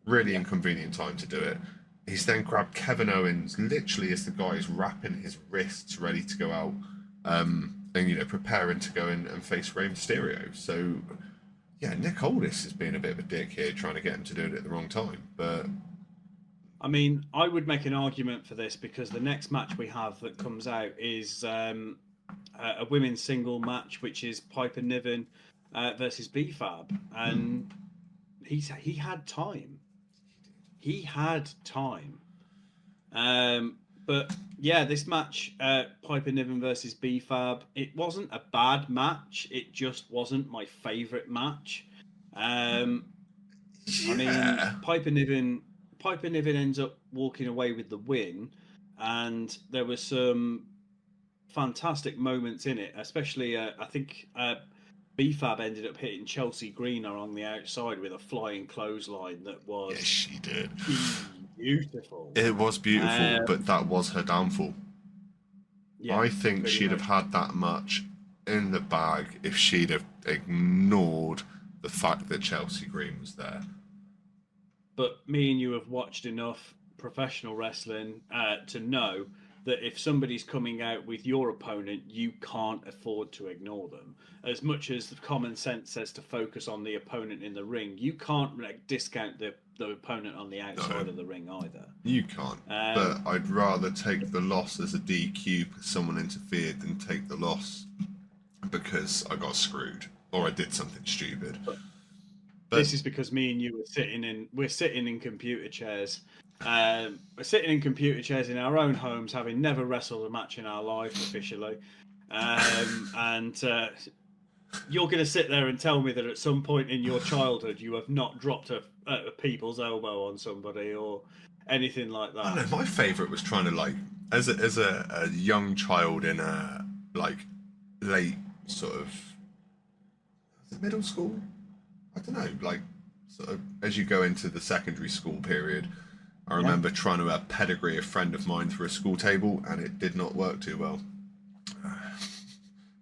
Really inconvenient time to do it. He's then grabbed Kevin Owens literally as the guy's wrapping his wrists ready to go out, and preparing to go in and face Rey Mysterio. So yeah, Nick Aldis is being a bit of a dick here, trying to get him to do it at the wrong time. But I mean, I would make an argument for this because the next match we have that comes out is a women's single match, which is Piper Niven versus B-Fab, and he had time. He had time. But yeah, this match, Piper Niven versus B-Fab, it wasn't a bad match. It just wasn't my favourite match. I mean, Piper Niven ends up walking away with the win, and there were some fantastic moments in it. Especially, I think B-Fab ended up hitting Chelsea Greener on the outside with a flying clothesline that was yes, she did. beautiful. It was beautiful, but that was her downfall. Yeah, I think pretty she'd have much. had that much in the bag if she'd have ignored the fact that Chelsea Green was there. But me and you have watched enough professional wrestling to know that if somebody's coming out with your opponent, you can't afford to ignore them. As much as the common sense says to focus on the opponent in the ring, you can't discount the opponent on the outside of the ring either. You can't. But I'd rather take the loss as a DQ because someone interfered than take the loss because I got screwed or I did something stupid. But this is because me and you we're sitting in computer chairs. We're sitting in computer chairs in our own homes, having never wrestled a match in our life officially. And you're going to sit there and tell me that at some point in your childhood you have not dropped a people's elbow on somebody or anything like that. I don't know, my favourite was trying to as a young child in a late sort of middle school. I don't know, sort of as you go into the secondary school period. I remember trying to pedigree a friend of mine through a school table, and it did not work too well.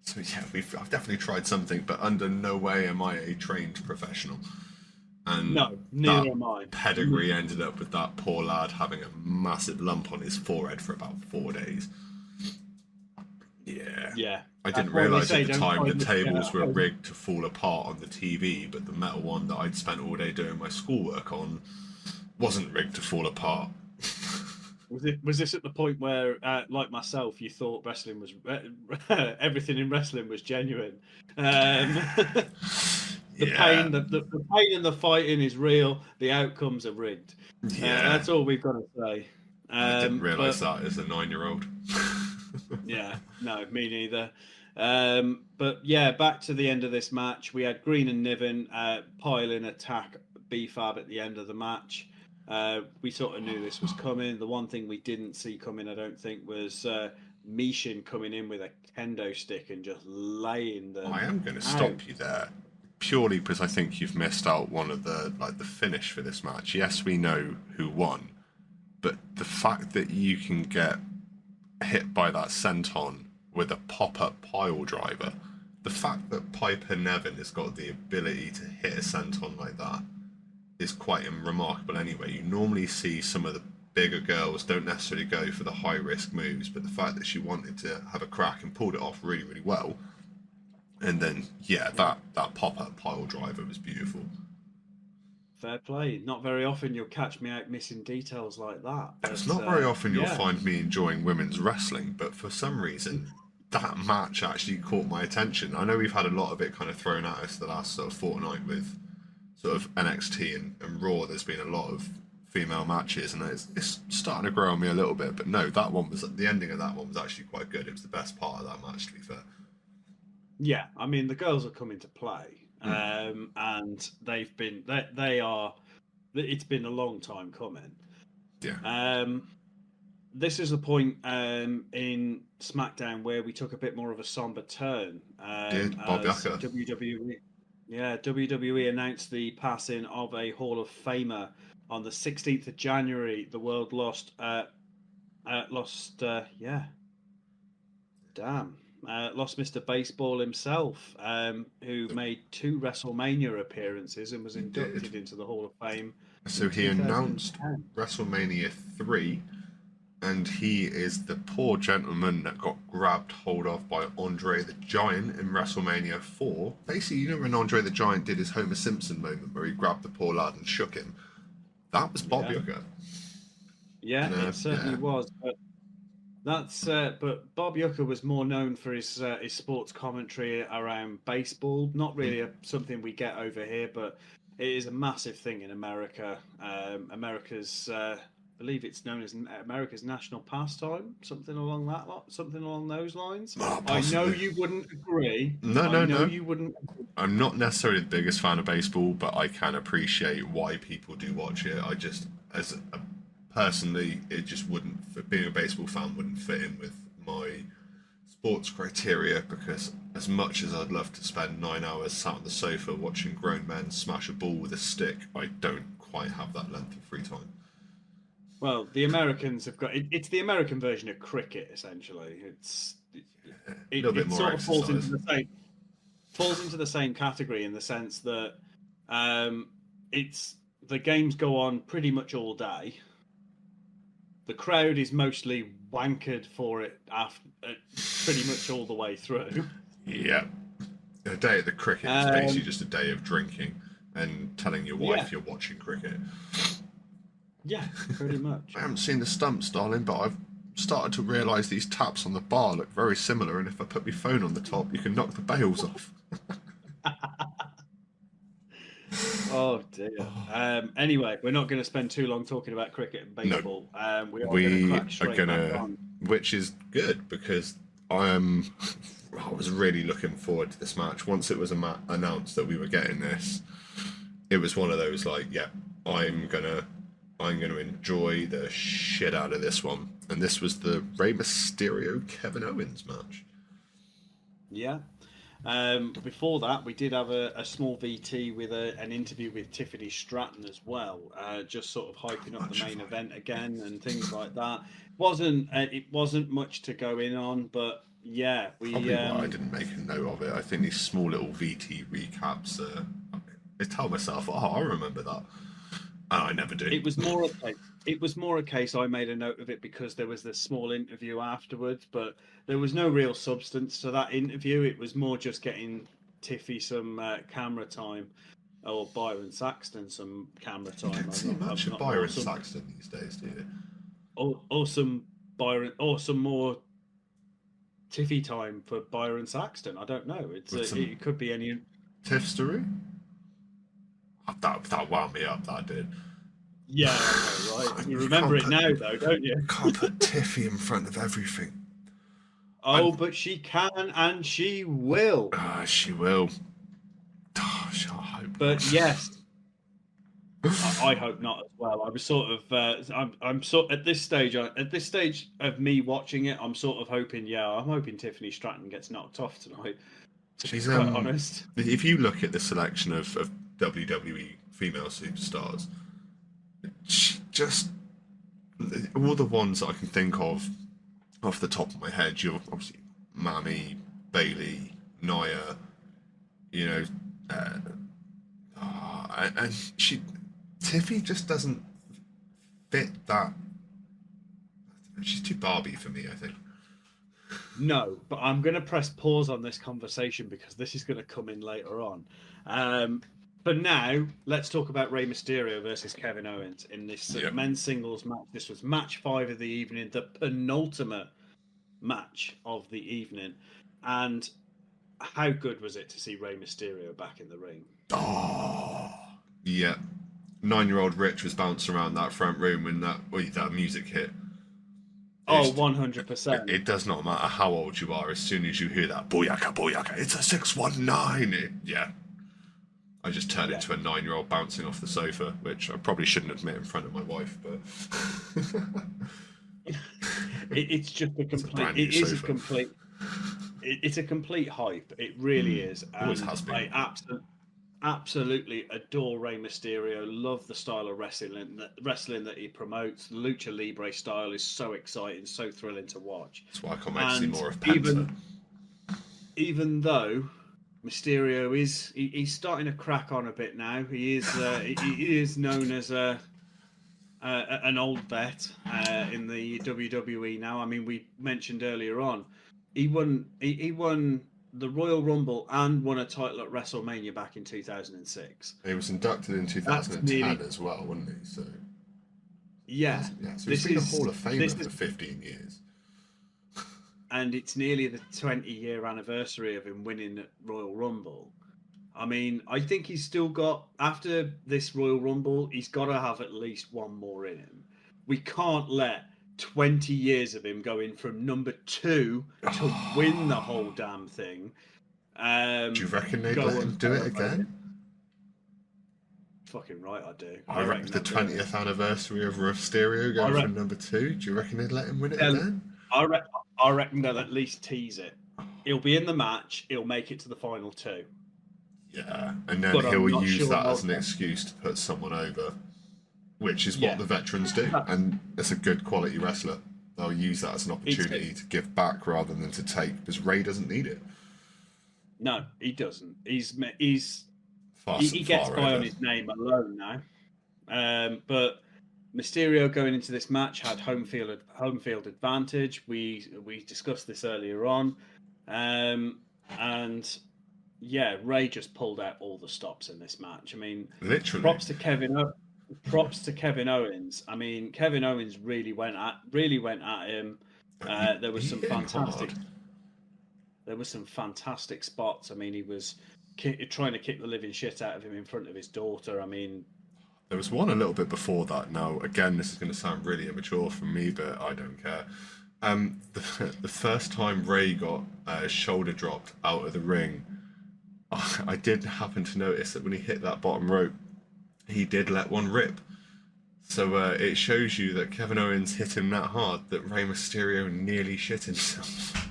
So yeah, I've definitely tried something, but under no way am I a trained professional. And no, neither am I. Pedigree ended up with that poor lad having a massive lump on his forehead for about 4 days. Yeah. I didn't realise at the time the tables were rigged to fall apart on the TV, but the metal one that I'd spent all day doing my schoolwork on wasn't rigged to fall apart. Was this at the point where, like myself, you thought wrestling was everything in wrestling was genuine? The Yeah, pain, the pain and the fighting is real. The outcomes are rigged. yeah. That's all we've got to say. I didn't realise But that as a 9-year-old. yeah, no, me neither. But yeah, back to the end of this match, we had Green and Niven pile in attack B-Fab at the end of the match. We sort of knew this was coming. The one thing we didn't see coming, I don't think, was Mishin coming in with a kendo stick and just laying them I am going to out. stop you there, purely because I think you've missed out one of the finish for this match. Yes, we know who won, but the fact that you can get hit by that senton with a pop-up pile driver, the fact that Piper Niven has got the ability to hit a senton like that is quite remarkable anyway. You normally see some of the bigger girls don't necessarily go for the high-risk moves, but the fact that she wanted to have a crack and pulled it off really, really well, and then, that pop-up pile driver was beautiful. Fair play. Not very often you'll catch me out missing details like that. But, It's not very often you'll find me enjoying women's wrestling, but for some reason, that match actually caught my attention. I know we've had a lot of it kind of thrown at us the last sort of fortnight with sort of NXT and Raw. There's been a lot of female matches, and it's starting to grow on me a little bit. But no, the ending of that one was actually quite good. It was the best part of that match, to be fair. Yeah, I mean the girls are coming to play, and they've been they are. It's been a long time coming. Yeah. This is the point in SmackDown where we took a bit more of a somber turn. Did Bob Yucker? WWE, WWE announced the passing of a Hall of Famer on the 16th of January. The world lost Mr. Baseball himself, who made 2 WrestleMania appearances and was inducted into the Hall of Fame. So he announced WrestleMania 3, and he is the poor gentleman that got grabbed hold of by Andre the Giant in WrestleMania 4. Basically, you know when Andre the Giant did his Homer Simpson moment where he grabbed the poor lad and shook him? That was Bob Yucker. Yeah, it certainly was. But but Bob Yucker was more known for his sports commentary around baseball. Not really something we get over here, but it is a massive thing in America. America's, I believe it's known as America's national pastime, something along those lines. I know you wouldn't agree. No. You wouldn't. I'm not necessarily the biggest fan of baseball, but I can appreciate why people do watch it. I just, personally, it just wouldn't. Being a baseball fan wouldn't fit in with my sports criteria, because as much as I'd love to spend 9 hours sat on the sofa watching grown men smash a ball with a stick, I don't quite have that length of free time. Well, the Americans have got it's the American version of cricket, essentially. It more sort of exercise. falls into the same category in the sense that the games go on pretty much all day. The crowd is mostly wankered for it pretty much all the way through. Yeah. A day at the cricket is basically just a day of drinking and telling your wife you're watching cricket. Yeah, pretty much. I haven't seen the stumps, darling, but I've started to realise these taps on the bar look very similar, and if I put my phone on the top, you can knock the bails off. Oh dear. Anyway, we're not going to spend too long talking about cricket and baseball. No. We are going to which is good, because I was really looking forward to this match. Once it was announced that we were getting this, it was one of those I'm gonna enjoy the shit out of this one. And this was the Rey Mysterio Kevin Owens match. Yeah. Before that, we did have a small VT with an interview with Tiffany Stratton as well, just sort of hyping up the main event again and things like that. It wasn't much to go in on, but yeah, Probably why I didn't make a note of it. I think these small little VT recaps, I tell myself, I remember that. And I never do. It was more a case I made a note of it because there was this small interview afterwards, but there was no real substance to that interview. It was more just getting Tiffy some camera time, or Byron Saxton some camera time. You don't see much of Byron Saxton these days, do you? or some Byron, or some more Tiffy time for Byron Saxton. I don't know. with some It could be any. Tiff story. That wound me up. That did. Yeah, I know, right? You You remember can't it put now, though, don't you? can't put Tiffy in front of everything. Oh, but she can and she will. She will. Gosh, I hope But not. yes, I hope not as well. I was sort of, I'm sort at this stage, at this stage of me watching it, I'm sort of hoping, yeah, I'm hoping Tiffany Stratton gets knocked off tonight. To be She's quite honest, If you look at the selection of WWE female superstars, she just all the ones that I can think of off the top of my head. You're obviously Mammy, Bailey, Nia, you know, uh, and she Tiffy just doesn't fit that. She's too Barbie for me, I think. no. But I'm going to press pause on this conversation because this is going to come in later on. But now, let's talk about Rey Mysterio versus Kevin Owens in this Yep. men's singles match. This was match 5 of the evening, the penultimate match of the evening. And how good was it to see Rey Mysterio back in the ring? Oh, yeah. 9-year-old Rich was bouncing around that front room when that music hit. Oh, 100%. It does not matter how old you are. As soon as you hear that booyaka booyaka, it's a 619. Yeah. I just turned into a 9-year-old bouncing off the sofa, which I probably shouldn't admit in front of my wife, but It's just a complete. It is a complete. It's a complete hype. It really is. Always And has been. I absolutely adore Rey Mysterio. Love the style of wrestling that he promotes. The Lucha Libre style is so exciting, so thrilling to watch. That's why I can't wait to see And more of Penta. even though Mysterio he's starting to crack on a bit now. He is known as an old vet in the WWE now. I mean, we mentioned earlier on, he won the Royal Rumble and won a title at WrestleMania back in 2006. He was inducted in 2010 as well, wasn't he? So yeah, so he's been a Hall of Famer for 15 years. And it's nearly the 20-year anniversary of him winning the Royal Rumble. I mean, I think he's still got, after this Royal Rumble, he's got to have at least one more in him. We can't let 20 years of him going from number 2 to win the whole damn thing. Do you reckon they'd let him do it again? Fucking right, I do. I reckon the 20th anniversary of Mysterio going from number 2. Do you reckon they'd let him win it again? I reckon they'll at least tease it. He'll be in the match. He'll make it to the final 2. Yeah, and then he'll use that as an excuse to put someone over, which is what the veterans do. And it's a good quality wrestler. They'll use that as an opportunity to give back rather than to take, because Ray doesn't need it. No, he doesn't. He gets by on his name alone now. But Mysterio going into this match had home field advantage. We discussed this earlier on, and yeah, Ray just pulled out all the stops in this match. I mean, literally. Props to Kevin Owens. I mean, Kevin Owens really went at him. There was some fantastic spots. I mean, he was trying to kick the living shit out of him in front of his daughter. I mean, there was one a little bit before that. Now, again, this is going to sound really immature from me, but I don't care. The first time Ray got shoulder dropped out of the ring, I did happen to notice that when he hit that bottom rope, he did let one rip. So it shows you that Kevin Owens hit him that hard that Rey Mysterio nearly shit himself.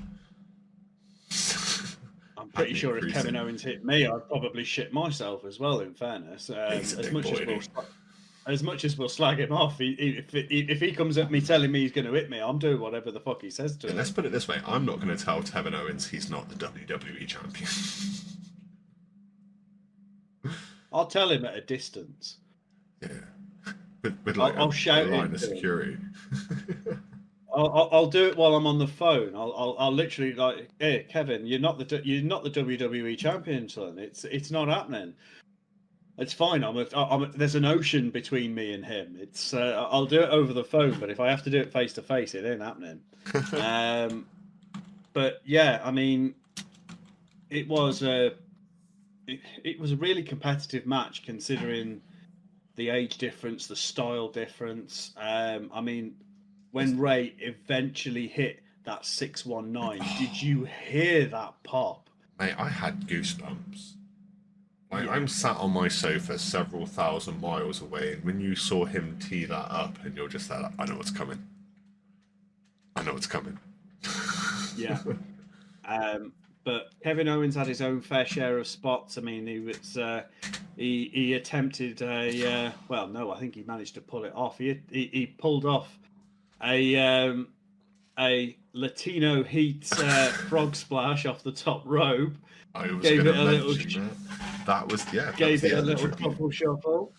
I'm pretty sure if Kevin Owens hit me, I'd probably shit myself as well, in fairness. As much as we'll slag him off, if he comes at me telling me he's going to hit me, I'm doing whatever the fuck he says to him. Let's put it this way, I'm not going to tell Kevin Owens he's not the WWE champion. I'll tell him at a distance. Yeah. With like I'll shout a line of security. I'll do it while I'm on the phone. I'll literally like, hey Kevin, you're not the WWE champion, son. It's not happening. It's fine. There's an ocean between me and him. It's I'll do it over the phone, but if I have to do it face to face, it ain't happening. But yeah, I mean, it was a really competitive match considering the age difference, the style difference. I mean, when Ray eventually hit that 619, did you hear that pop? Mate, I had goosebumps. Like, Yeah. I'm sat on my sofa several thousand miles away, and when you saw him tee that up, and you're just like, I know what's coming. I know what's coming. Yeah. But Kevin Owens had his own fair share of spots. I mean, he attempted well, no, I think he managed to pull it off. He pulled off a Latino Heat frog splash off the top rope. I was Gave going it to a little. mention that. That was, yeah. Gave that it was a little truffle shuffle.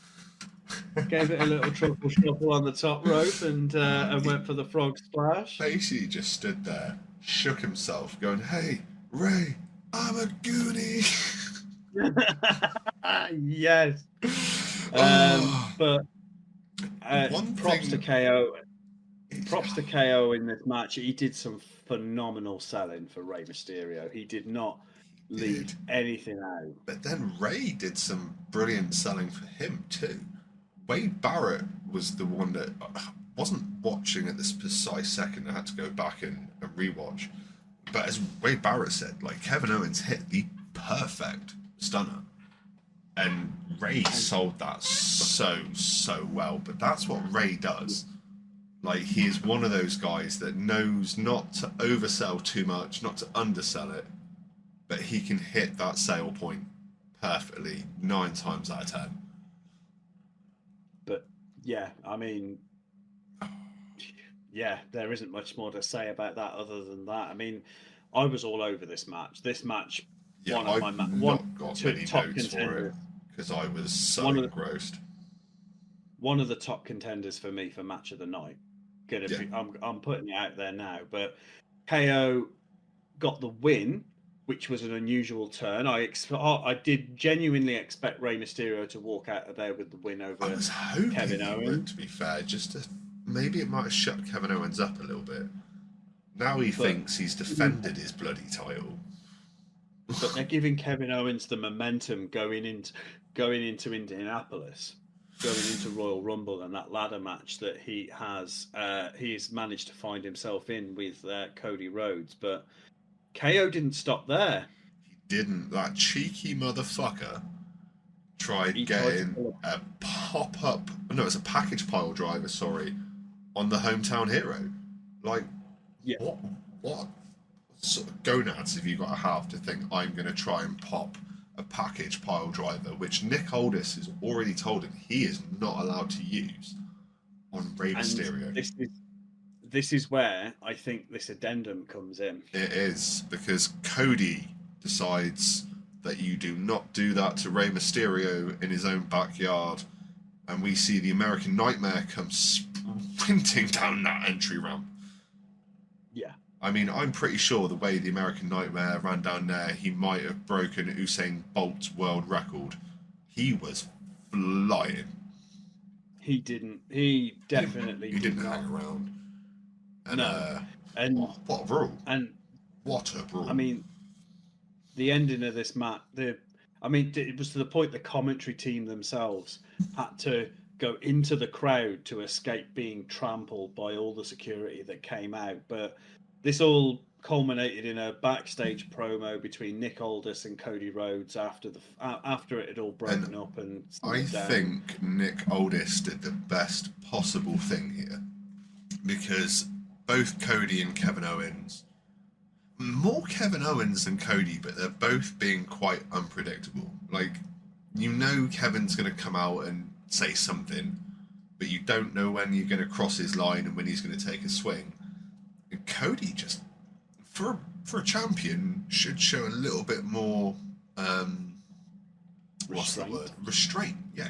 Gave it a little truffle shuffle on the top rope and went for the frog splash. Basically just stood there, shook himself, going, "Hey, Ray, I'm a goonie." Yes. But props to KO. Props to KO in this match. He did some phenomenal selling for Rey Mysterio. He did not leave anything out. But then Ray did some brilliant selling for him too. Wade Barrett was the one that wasn't watching at this precise second. I had to go back and rewatch. But as Wade Barrett said, like, Kevin Owens hit the perfect stunner. And Ray sold that so well. But that's what Ray does. Like, he is one of those guys that knows not to oversell too much, not to undersell it, but he can hit that sale point perfectly 9 times out of 10. But yeah, I mean, yeah, there isn't much more to say about that other than that. I mean, I was all over this match. This match, Yeah, one of I've my not got many top notes for contenders. it because I was so engrossed. One of the top contenders for me for match of the night. I'm putting it out there now, but KO got the win, which was an unusual turn. I did genuinely expect Rey Mysterio to walk out of there with the win over I was hoping Kevin he Owens. would, to be fair, just to maybe it might have shut Kevin Owens up a little bit. Now he thinks he's defended his bloody title. But they're giving Kevin Owens the momentum going into Indianapolis, going into Royal Rumble, and that ladder match that he's managed to find himself in with Cody Rhodes. But KO didn't stop there. He didn't. That cheeky motherfucker tried getting a pop-up... No, it's a package pile driver, sorry, on the hometown hero. Like, yeah. What sort of gonads have you got to have to think I'm going to try and pop a package pile driver, which Nick Aldis has already told him he is not allowed to use on Rey Mysterio. This is where I think this addendum comes in. It is, because Cody decides that you do not do that to Rey Mysterio in his own backyard, and we see the American Nightmare come sprinting down that entry ramp. Yeah. I mean, I'm pretty sure the way the American Nightmare ran down there, he might have broken Usain Bolt's world record. He was flying. He didn't. He definitely didn't hang around. And, no. What a brawl. And what a brawl. I mean, the ending of this match, it was to the point the commentary team themselves had to go into the crowd to escape being trampled by all the security that came out. But this all culminated in a backstage promo between Nick Aldis and Cody Rhodes after it had all broken up. And I think Nick Aldis did the best possible thing here, because both Cody and Kevin Owens, more Kevin Owens than Cody, but they're both being quite unpredictable. Like, you know Kevin's going to come out and say something, but you don't know when you're going to cross his line and when he's going to take a swing. And Cody just, for a champion, should show a little bit more, what's the word? Restraint. Yeah,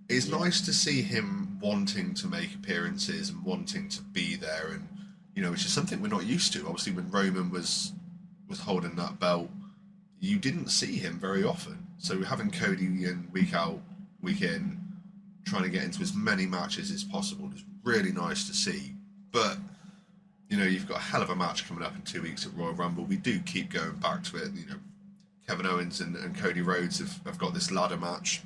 it's nice to see him wanting to make appearances and wanting to be there, and which is something we're not used to. Obviously, when Roman was holding that belt, you didn't see him very often. So having Cody in week out, week in, trying to get into as many matches as possible is really nice to see. But you know, you've got a hell of a match coming up in 2 weeks at Royal Rumble. We do keep going back to it. You know, Kevin Owens and Cody Rhodes have got this ladder match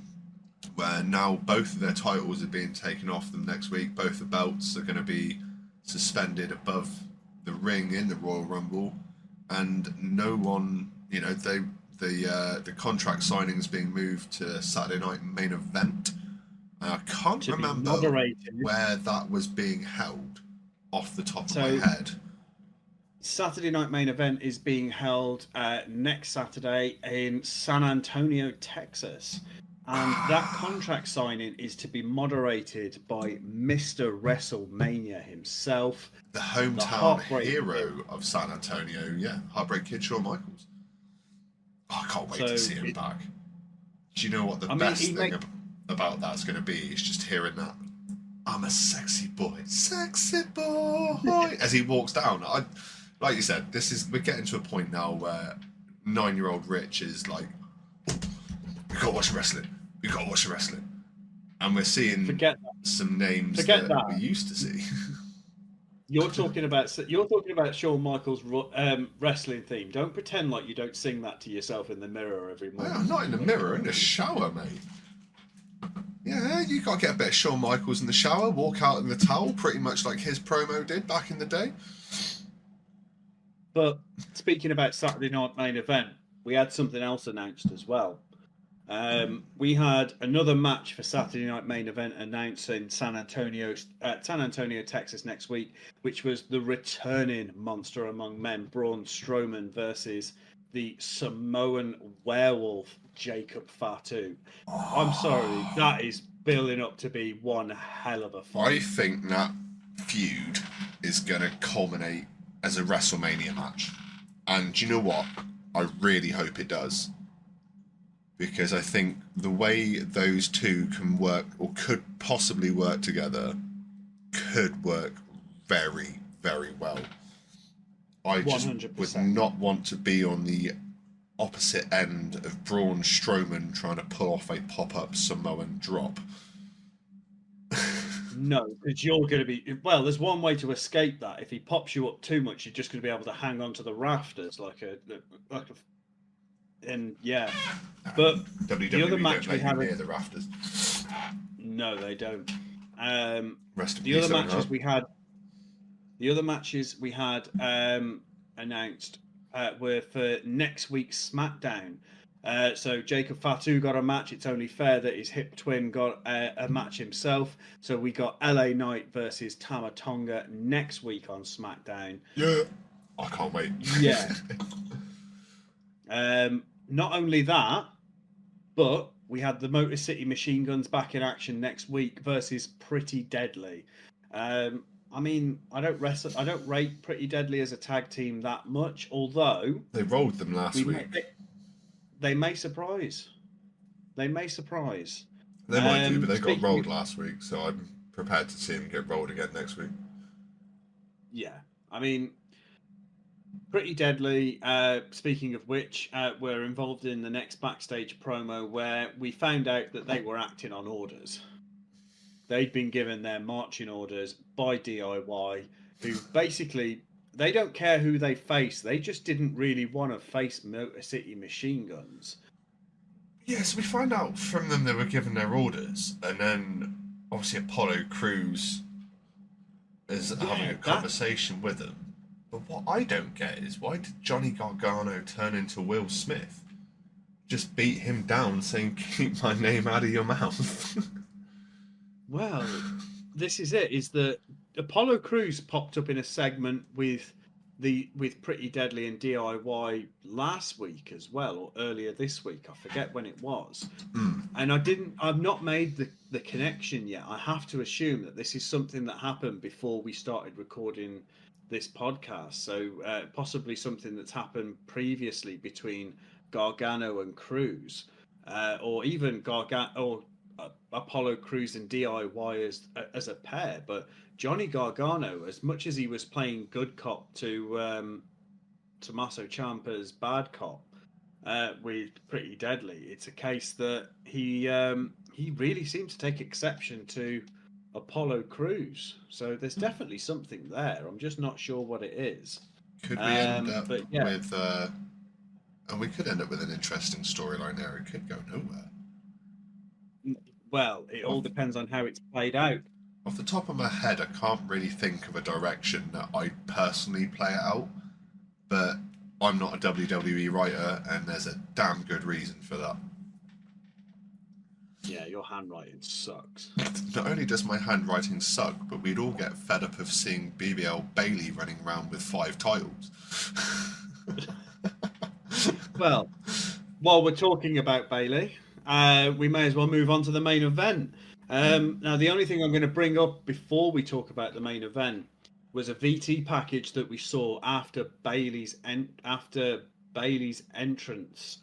where now both of their titles are being taken off them next week. Both the belts are going to be suspended above the ring in the Royal Rumble, and no one, you know, the contract signings being moved to Saturday Night Main Event. I can't remember where that was being held off the top of my head. Saturday Night Main Event is being held next Saturday in San Antonio, Texas. And that contract signing is to be moderated by Mr. WrestleMania himself. The hometown hero of San Antonio, yeah. Heartbreak Kid Shawn Michaels. Oh, I can't wait to see him back. Do you know what the best thing about that's going to be? Is just hearing that. I'm a sexy boy. Sexy boy. As he walks down. Like you said, we're getting to a point now where 9-year-old Rich is like, we gotta watch wrestling. We gotta watch wrestling. And we're seeing some names that we used to see. You're talking about Shawn Michaels' wrestling theme. Don't pretend like you don't sing that to yourself in the mirror every morning. Well, not in the mirror, in the shower, mate. Yeah, you gotta get a bit of Shawn Michaels in the shower, walk out in the towel, pretty much like his promo did back in the day. But speaking about Saturday Night Main Event, we had something else announced as well. We had another match for Saturday Night Main Event announced in San Antonio, Texas next week, which was the returning Monster Among Men, Braun Strowman versus the Samoan werewolf, Jacob Fatu. I'm sorry, that is building up to be one hell of a fight. I think that feud is going to culminate as a WrestleMania match. And do you know what? I really hope it does. Because I think the way those two can work, or could possibly work together, could work very, very well. I just 100%. Would not want to be on the opposite end of Braun Strowman trying to pull off a pop-up Samoan drop. No, because you're going to be... Well, there's one way to escape that. If he pops you up too much, you're just going to be able to hang on to the rafters and yeah. But WWE the other match we had near the rafters. No, they don't. The other matches we had announced were for next week's SmackDown. So Jacob Fatu got a match. It's only fair that his hip twin got a match himself. So we got LA Knight versus Tama Tonga next week on SmackDown. Yeah, I can't wait. Yeah. Not only that, but we had the Motor City Machine Guns back in action next week versus Pretty Deadly. I mean, I don't rate Pretty Deadly as a tag team that much, although they rolled them last week. They may surprise. They might do, but they got rolled last week, so I'm prepared to see them get rolled again next week. Yeah, I mean, Pretty Deadly, speaking of which, were involved in the next backstage promo where we found out that they were acting on orders. They'd been given their marching orders by DIY, who basically, they don't care who they face. They just didn't really want to face Motor City Machine Guns. Yes, we find out from them they were given their orders, and then obviously Apollo Crews is having a conversation with them. But what I don't get is, why did Johnny Gargano turn into Will Smith? Just beat him down saying, keep my name out of your mouth. Well, this is it, is that Apollo Crews popped up in a segment with Pretty Deadly and DIY last week as well, or earlier this week. I forget when it was. And I've not made the connection yet. I have to assume that this is something that happened before we started recording this podcast. So possibly something that's happened previously between Gargano and Crews, or even Apollo Crews and DIY as a pair. But Johnny Gargano, as much as he was playing good cop to Tommaso Ciampa's bad cop, with Pretty Deadly. It's a case that he really seemed to take exception to Apollo Crews. So there's definitely something there. I'm just not sure what it is. Could we end up But yeah, with, and we could end up with an interesting storyline there. It could go nowhere. well, it all depends on how it's played out. Off the top of my head, I can't really think of a direction that I'd personally play it out, but I'm not a WWE writer, and there's a damn good reason for that. Yeah, your handwriting sucks. Not only does my handwriting suck, but we'd all get fed up of seeing BBL Bailey running around with 5 titles. Well, while we're talking about Bailey, we may as well move on to the main event. Now, the only thing I'm going to bring up before we talk about the main event was a VT package that we saw after Bailey's entrance,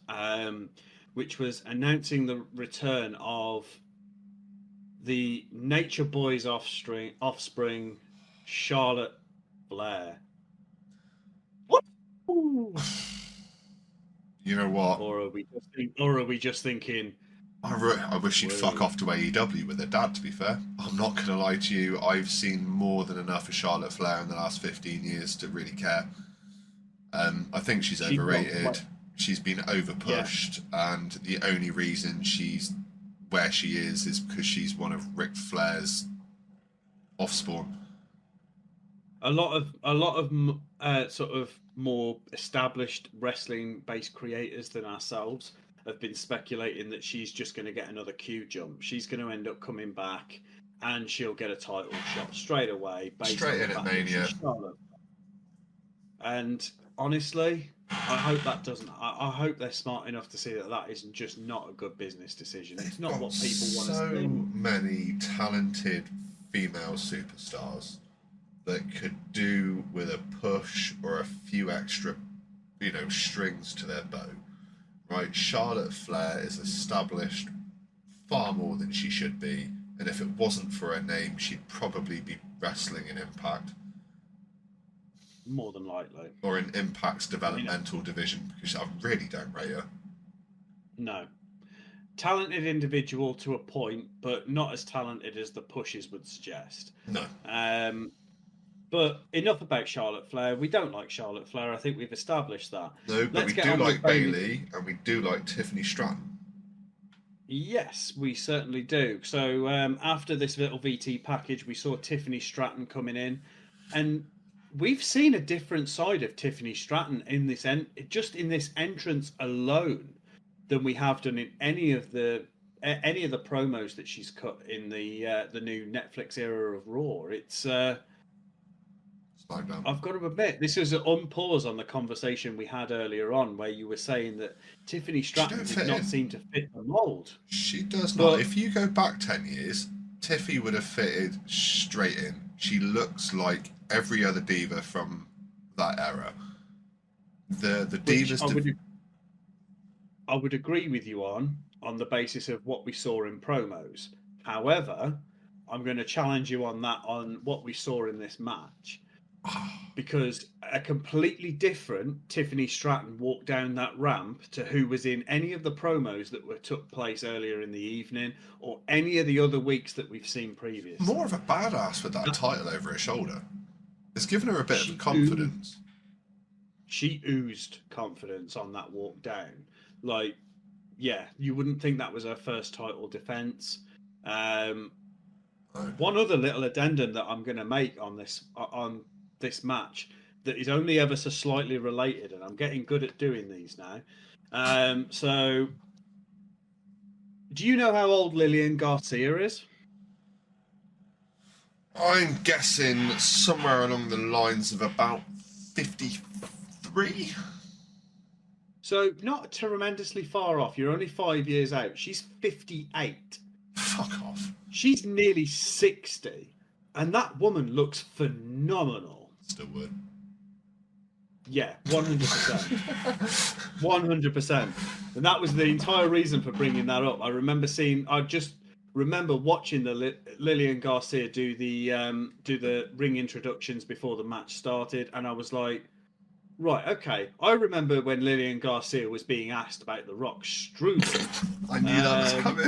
which was announcing the return of the Nature Boys offspring Charlotte Flair. What? You know what? Or are we just thinking? I wish you'd fuck off to AEW with her dad, to be fair. I'm not going to lie to you. I've seen more than enough of Charlotte Flair in the last 15 years to really care. I think she's overrated. She's been overpushed, and the only reason she's where she is because she's one of Ric Flair's offspawn. A lot of sort of more established wrestling-based creators than ourselves have been speculating that she's just going to get another Q jump. She's going to end up coming back, and she'll get a title shot straight away. Straight in at Mania. And honestly, I hope that doesn't. I hope they're smart enough to see that that isn't just not a good business decision. It's not what people want to see. So many talented female superstars that could do with a push or a few extra, strings to their bow. Right, Charlotte Flair is established far more than she should be, and if it wasn't for her name, she'd probably be wrestling in Impact. More than likely. Or in Impact's developmental division, because I really don't rate her. No. Talented individual to a point, but not as talented as the pushes would suggest. No. But enough about Charlotte Flair. We don't like Charlotte Flair. I think we've established that. No, but we do like Bailey, and we do like Tiffany Stratton. Yes, we certainly do. So after this little VT package, we saw Tiffany Stratton coming in, and we've seen a different side of Tiffany Stratton in this just in this entrance alone than we have done in any of the promos that she's cut in the new Netflix era of Raw. It's SmackDown. I've got to admit, this is an unpause on the conversation we had earlier on, where you were saying that Tiffany Stratton did not seem to fit the mold. She does not. If you go back 10 years, Tiffy would have fitted straight in. She looks like every other diva from that era. The divas. I would agree with you on the basis of what we saw in promos. However, I'm going to challenge you on that on what we saw in this match. Because a completely different Tiffany Stratton walked down that ramp to who was in any of the promos that took place earlier in the evening or any of the other weeks that we've seen previously. More of a badass with that title over her shoulder. It's given her a bit of confidence. She oozed confidence on that walk down. Like, yeah, you wouldn't think that was her first title defense. One other little addendum that I'm going to make on this match that is only ever so slightly related, and I'm getting good at doing these now. So, do you know how old Lillian Garcia is? I'm guessing somewhere along the lines of about 53. So, not tremendously far off. You're only 5 years out. She's 58. Fuck off. She's nearly 60. And that woman looks phenomenal. Still would. Yeah, 100%. 100%. And that was the entire reason for bringing that up. I just remember watching the Lillian Garcia do the ring introductions before the match started, and I was like, Right, okay. I remember when Lillian Garcia was being asked about the Rock strudel. I knew that was coming.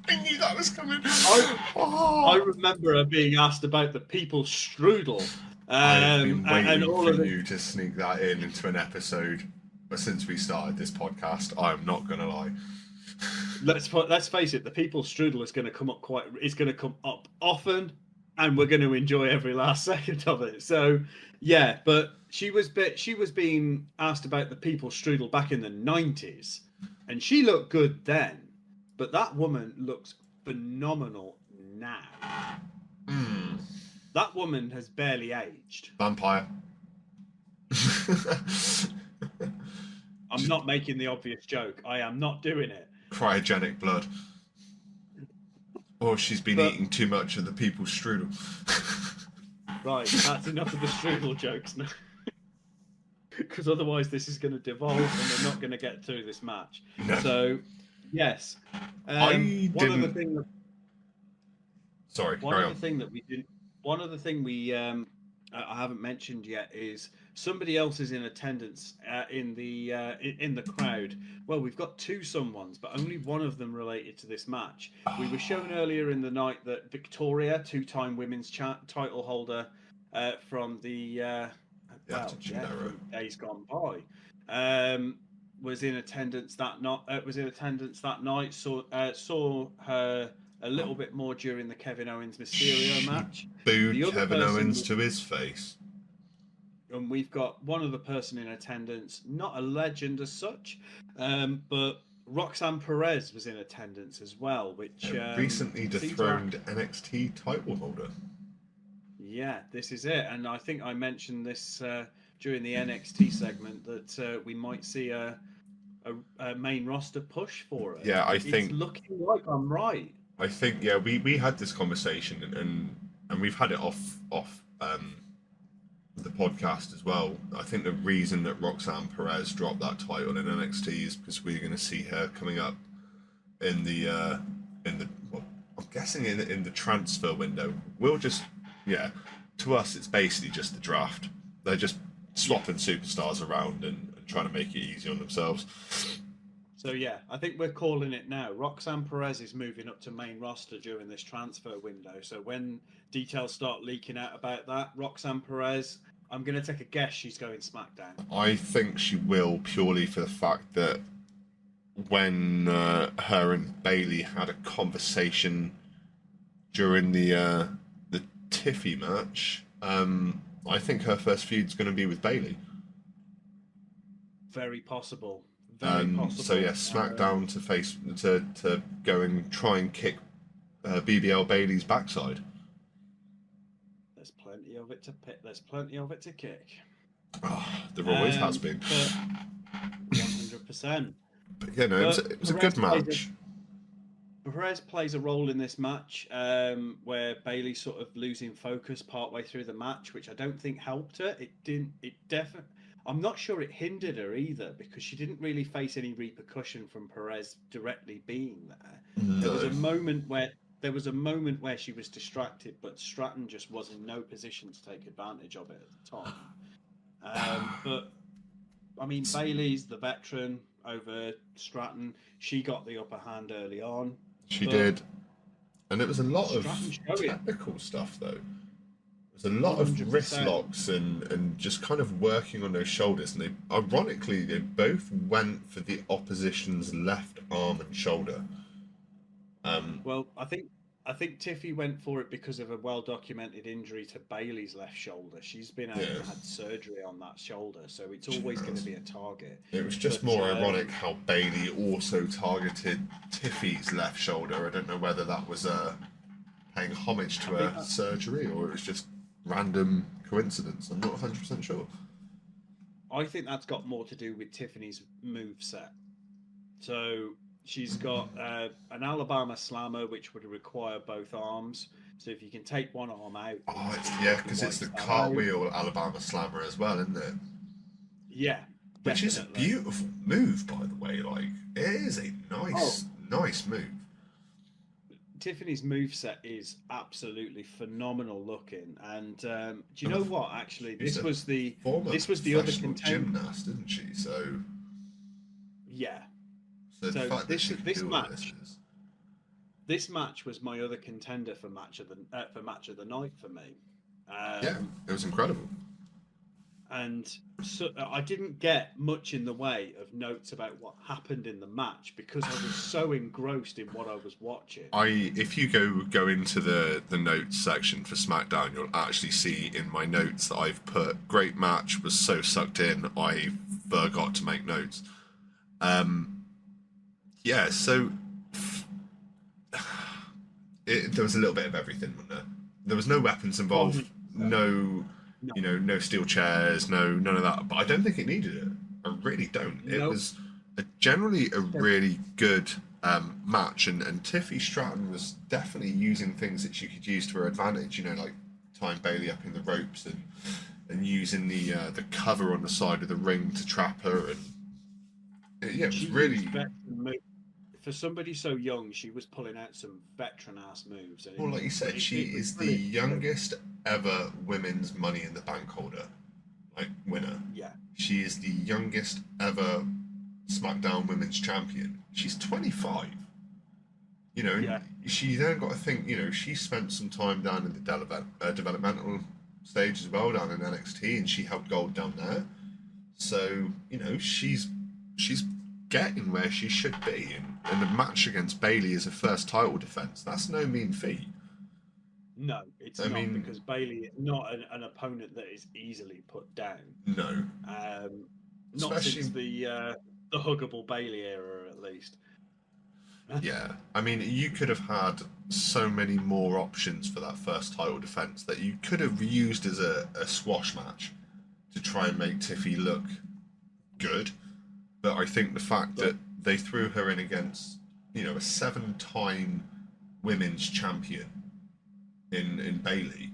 I knew that was coming. I remember her being asked about the people's strudel. I've been waiting and all for of you to sneak that into an episode. But since we started this podcast, I'm not gonna lie. Let's face it, the people's strudel is going to come up often, and we're going to enjoy every last second of it. So, yeah, but she was being asked about the people's strudel back in the 90s, and she looked good then, but that woman looks phenomenal now. That woman has barely aged. Vampire. I'm not making the obvious joke. I am not doing it. Cryogenic blood. Or she's been eating too much of the people's strudel. Right, that's enough of the strudel jokes now. Because otherwise this is going to devolve and we're not going to get through this match. No. So, yes. One of the thing I haven't mentioned yet is somebody else is in attendance in the crowd. Well, we've got two someones, but only one of them related to this match. We were shown earlier in the night that Victoria, two-time women's title holder from the from days gone by, was in attendance that night. Saw her a little bit more during the Kevin Owens Mysterio match. Booed Kevin Owens to his face. And we've got one other person in attendance, not a legend as such, but Roxanne Perez was in attendance as well, which recently dethroned NXT title holder. Yeah, this is it, and I think I mentioned this during the NXT segment that we might see a main roster push for it. Yeah, it's looking like I'm right. I think we had this conversation and we've had it off the podcast as well. I think the reason that Roxanne Perez dropped that title in NXT is because we're going to see her coming up in the well, I'm guessing in the transfer window. To us it's basically just the draft. They're just swapping superstars around and trying to make it easy on themselves. So yeah, I think we're calling it now. Roxanne Perez is moving up to main roster during this transfer window. So when details start leaking out about that, Roxanne Perez, I'm going to take a guess she's going SmackDown. I think she will, purely for the fact that when her and Bayley had a conversation during the Tiffy match, I think her first feud's going to be with Bayley. Very possible. So yeah, SmackDown to go and try and kick BBL Bayley's backside. There's plenty of it to pick. There's plenty of it to kick. Oh, there always has been. 100%. But yeah, no, it was a good match. Perez plays a role in this match where Bayley sort of losing focus partway through the match, which I don't think helped her. It didn't. It definitely. I'm not sure it hindered her either because she didn't really face any repercussion from Perez directly being there. No. There was a moment where she was distracted, but Stratton just was in no position to take advantage of it at the time. But I mean, Bayley's the veteran over Stratton. She got the upper hand early on. She did, and it was a lot of technical stuff though. A lot 100%. Of wrist locks and just kind of working on those shoulders, and they both went for the opposition's left arm and shoulder. Well, I think Tiffy went for it because of a well-documented injury to Bayley's left shoulder. She's been out and had surgery on that shoulder, so it's always going to be a target. It was just more ironic how Bayley also targeted Tiffy's left shoulder. I don't know whether that was paying homage to her surgery or it was just random coincidence. I'm not 100% sure. I think that's got more to do with Tiffany's moveset. So she's got an Alabama slammer, which would require both arms. So if you can take one arm out... because it's the cartwheel Alabama slammer as well, isn't it? Yeah, which is a beautiful move, by the way. Like, it is a nice move. Tiffany's moveset is absolutely phenomenal looking, and do you know what? Actually, She's a former this was the other professional contender. gymnast, isn't she? So, Yeah. the So fact that she can do all this match was my other contender for match of the night for me. yeah, it was incredible. And so I didn't get much in the way of notes about what happened in the match because I was so engrossed in what I was watching. If you go into the notes section for SmackDown, you'll actually see in my notes that I've put great match, was so sucked in I forgot to make notes. Yeah, so there was a little bit of everything, wasn't there? There was no weapons involved, no, No. no steel chairs, none of that. But I don't think it needed it. I really don't. It Nope. was generally a really good match, and Tiffy Stratton was definitely using things that she could use to her advantage. Like tying Bailey up in the ropes and using the cover on the side of the ring to trap her, and yeah, it was really. For somebody so young, she was pulling out some veteran-ass moves. Well, like you said, she is the youngest ever women's Money in the Bank holder, winner. Yeah. She is the youngest ever SmackDown Women's Champion. She's 25. She then got to think, she spent some time down in the developmental stage as well, down in NXT, and she helped Gold down there. So, she's getting where she should be, and the match against Bailey is a first title defense. That's no mean feat. No, it's not, because Bailey is not an opponent that is easily put down. No, not especially since the huggable Bailey era, at least. Yeah, you could have had so many more options for that first title defense that you could have used as a squash match to try and make Tiffy look good. But I think the fact that they threw her in against, a 7-time women's champion in Bailey.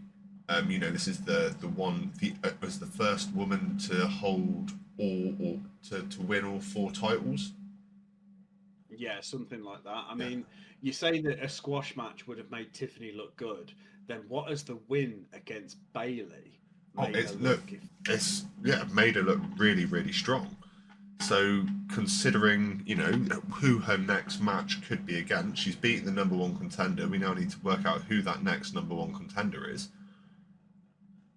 This is was the first woman to hold all to win all 4 titles. Yeah, something like that. I mean, you say that a squash match would have made Tiffany look good. Then what has the win against Bailey made her look? Made her look really, really strong. So considering, who her next match could be against, she's beaten the number 1 contender. We now need to work out who that next number 1 contender is.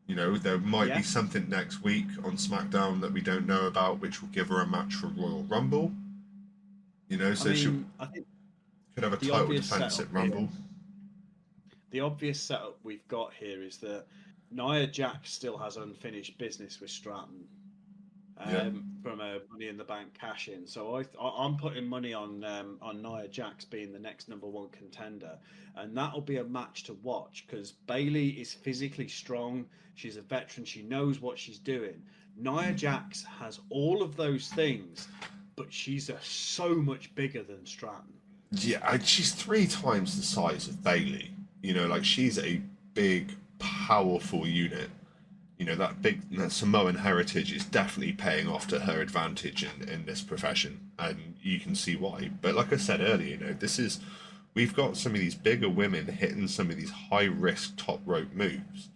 There might be something next week on SmackDown that we don't know about, which will give her a match for Royal Rumble. So she could have a title defense at Rumble. The obvious setup we've got here is that Nia Jax still has unfinished business with Stratton. From a Money in the Bank cash in, so I'm putting money on Nia Jax being the next number 1 contender, and that'll be a match to watch because Bailey is physically strong. She's a veteran. She knows what she's doing. Nia Jax has all of those things, but she's so much bigger than Stratton. Yeah, she's 3 times the size of Bailey. She's a big, powerful unit. That Samoan heritage is definitely paying off to her advantage in this profession, and you can see why. But like I said earlier, we've got some of these bigger women hitting some of these high-risk top rope moves,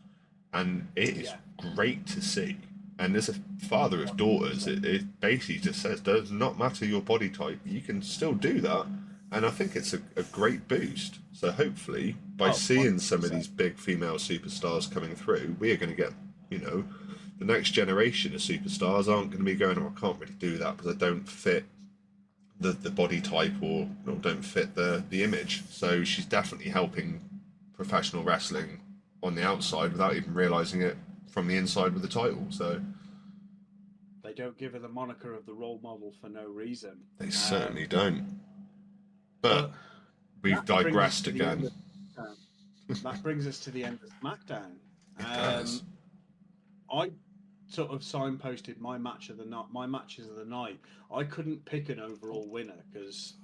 and it is great to see. And as a father of daughters, it basically just says, does not matter your body type, you can still do that. And I think it's a great boost. So hopefully, by seeing some of these big female superstars coming through, we are going to get, the next generation of superstars aren't going to be going, I can't really do that because I don't fit the body type or don't fit the image. So she's definitely helping professional wrestling on the outside without even realising it from the inside with the title. So they don't give her the moniker of the role model for no reason. They certainly don't. But we've digressed again. That brings us to the end of SmackDown. It does. I sort of signposted my matches of the night. I couldn't pick an overall winner because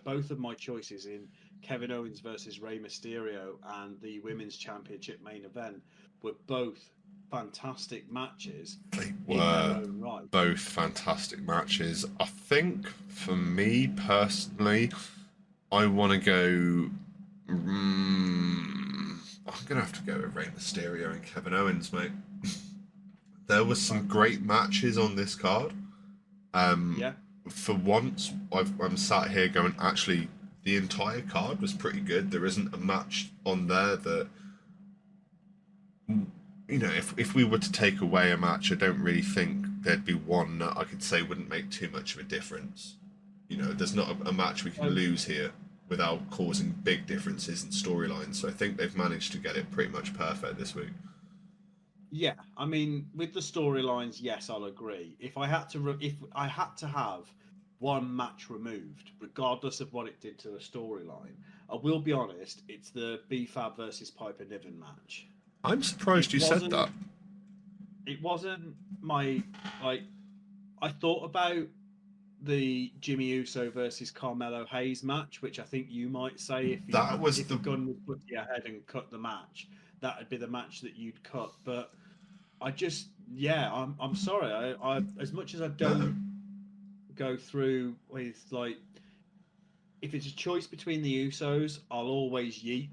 both of my choices in Kevin Owens versus Rey Mysterio and the Women's Championship main event were both fantastic matches. They were both fantastic matches. I think for me personally, I want to go I'm gonna have to go with Rey Mysterio and Kevin Owens, mate. There was some great matches on this card. Yeah. For once, I'm sat here going, actually, the entire card was pretty good. There isn't a match on there that, you know, if we were to take away a match, I don't really think there'd be one that I could say wouldn't make too much of a difference. You know, there's not a match we can lose here without causing big differences in storylines. So I think they've managed to get it pretty much perfect this week. Yeah, I mean, with the storylines, yes, I'll agree. If I had to have one match removed, regardless of what it did to a storyline, I will be honest, it's the B-Fab versus Piper Niven match. I'm surprised you said that. It wasn't my I thought about the Jimmy Uso versus Carmelo Hayes match, which I think you might say if the gun was put to your head and cut the match, that would be the match that you'd cut. But I'm sorry. I as much as I don't go through with like, if it's a choice between the Usos, I'll always yeet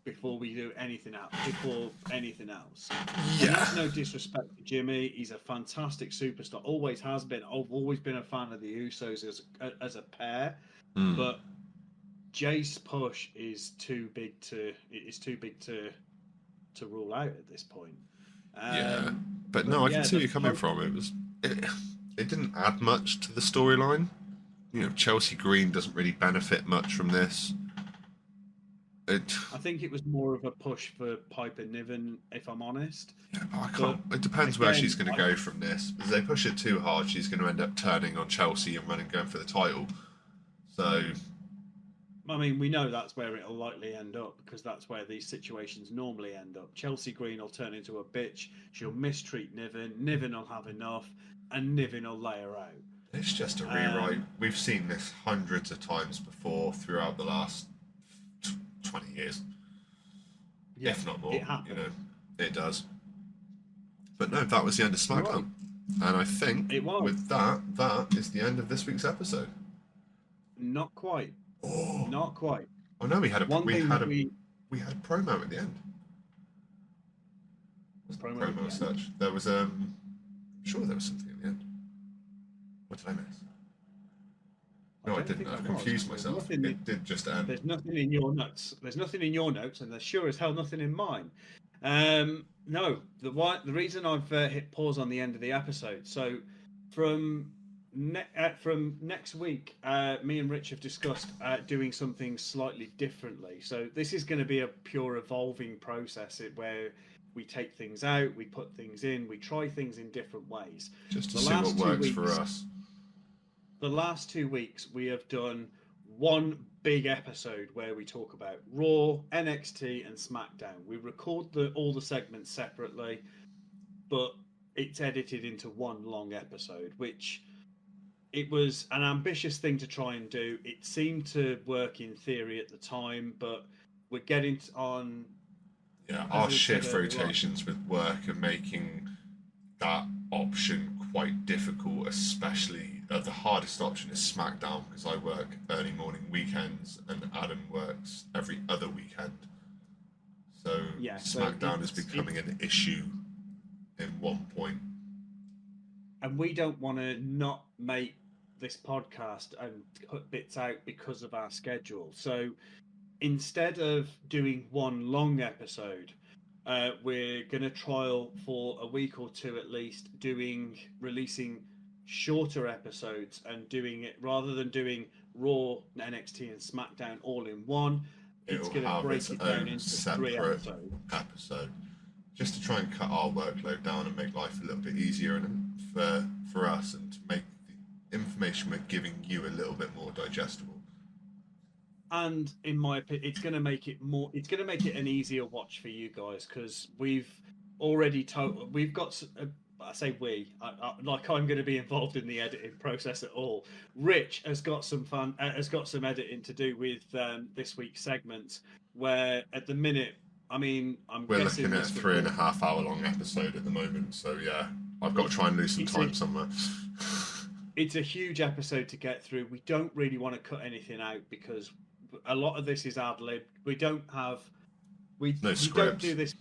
before we do anything else. Yeah. And that's no disrespect to Jimmy. He's a fantastic superstar. Always has been. I've always been a fan of the Usos as a pair. But Jay's push is too big to rule out at this point. But no, I can see where you're coming from. It didn't add much to the storyline. You know, Chelsea Green doesn't really benefit much from this. I think it was more of a push for Piper Niven, if I'm honest. Yeah, but I can't. It depends where she's going to go from this. If they push it too hard, she's going to end up turning on Chelsea and going for the title. So, I mean, we know that's where it'll likely end up, because that's where these situations normally end up. Chelsea Green will turn into a bitch. She'll mistreat Niven. Niven will have enough, and Niven will lay her out. It's just a rewrite. We've seen this hundreds of times before throughout the last 20 years, if not more. You know, it does. But no, that was the end of SmackDown, and I think with that is the end of this week's episode. Not quite. Not quite. Oh no, we had a promo at the end. Promo as such. There was I'm sure there was something at the end. What did I miss? No, I didn't. I've confused myself. It did just end. There's nothing in your notes. And there's sure as hell nothing in mine. No, the reason I've hit pause on the end of the episode. So from next week, me and Rich have discussed doing something slightly differently. So this is going to be a pure evolving process where we take things out, we put things in, we try things in different ways. Just to see what works for us. The last 2 weeks, we have done one big episode where we talk about Raw, NXT, and SmackDown. We record all the segments separately, but it's edited into one long episode, which it was an ambitious thing to try and do. It seemed to work in theory at the time, but we're getting on... Yeah, our shift rotations with work are making that option quite difficult, especially the hardest option is SmackDown, because I work early morning weekends and Adam works every other weekend. So SmackDown is becoming an issue in one point. And we don't want to not make this podcast and cut bits out because of our schedule. So instead of doing one long episode, we're going to trial for a week or two at least, releasing shorter episodes and doing it rather than doing Raw, NXT, and SmackDown all in one. It's going to break it down into 3 episodes. Just to try and cut our workload down and make life a little bit easier and for us, and to make the information we're giving you a little bit more digestible. And in my opinion, it's going to make it an easier watch for you guys, because we've got. I say we, like I'm going to be involved in the editing process at all. Rich has got some editing to do with this week's segments, where at the minute, I mean, we're looking at a 3.5 hour long episode at the moment. So yeah, I've got to try and lose some time somewhere. It's a huge episode to get through. We don't really want to cut anything out because a lot of this is ad lib. We don't No scripts.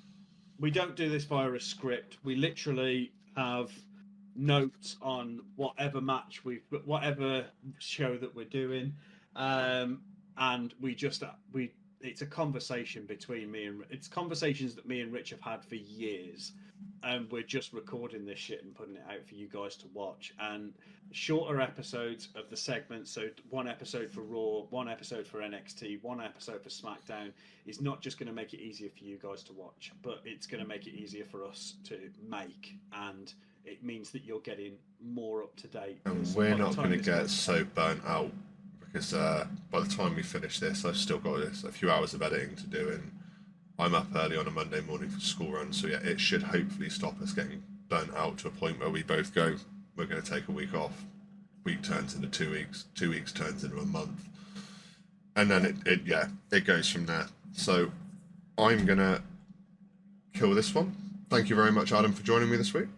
We don't do this via a script. We literally have notes on whatever show that we're doing, and it's a conversation between it's conversations that me and Rich have had for years, and we're just recording this shit and putting it out for you guys to watch. And shorter episodes of the segments, so one episode for Raw, one episode for NXT, one episode for SmackDown, is not just going to make it easier for you guys to watch, but it's going to make it easier for us to make, and it means that you're getting more up to date. And we're not going to get so burnt out, because by the time we finish this, I've still got a few hours of editing to do, and I'm up early on a Monday morning for school run, so yeah, it should hopefully stop us getting burnt out to a point where we both go, we're going to take a week off. Week turns into 2 weeks, 2 weeks turns into a month, and then it goes from there. So I'm going to kill this one. Thank you very much, Adam, for joining me this week.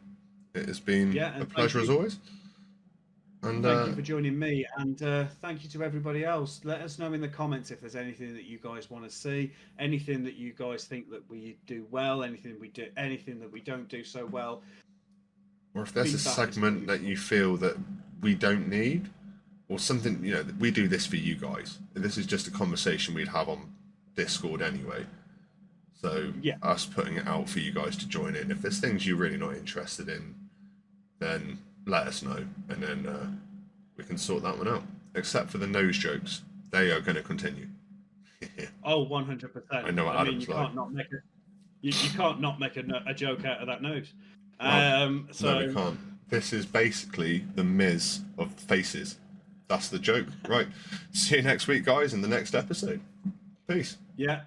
It has been a pleasure as always. And thank you for joining me, and thank you to everybody else. Let us know in the comments if there's anything that you guys want to see, anything that you guys think that we do well, anything that we don't do so well. Or if there's a segment that you feel that we don't need, or something, we do this for you guys. This is just a conversation we'd have on Discord anyway. So us putting it out for you guys to join in. If there's things you're really not interested in, then let us know, and then we can sort that one out. Except for the nose jokes, they are going to continue. Oh, 100%. I know what Adam's like. You can't not make a joke out of that nose. No, we can't. This is basically the Miz of faces. That's the joke. Right. See you next week, guys, in the next episode. Peace. Yeah.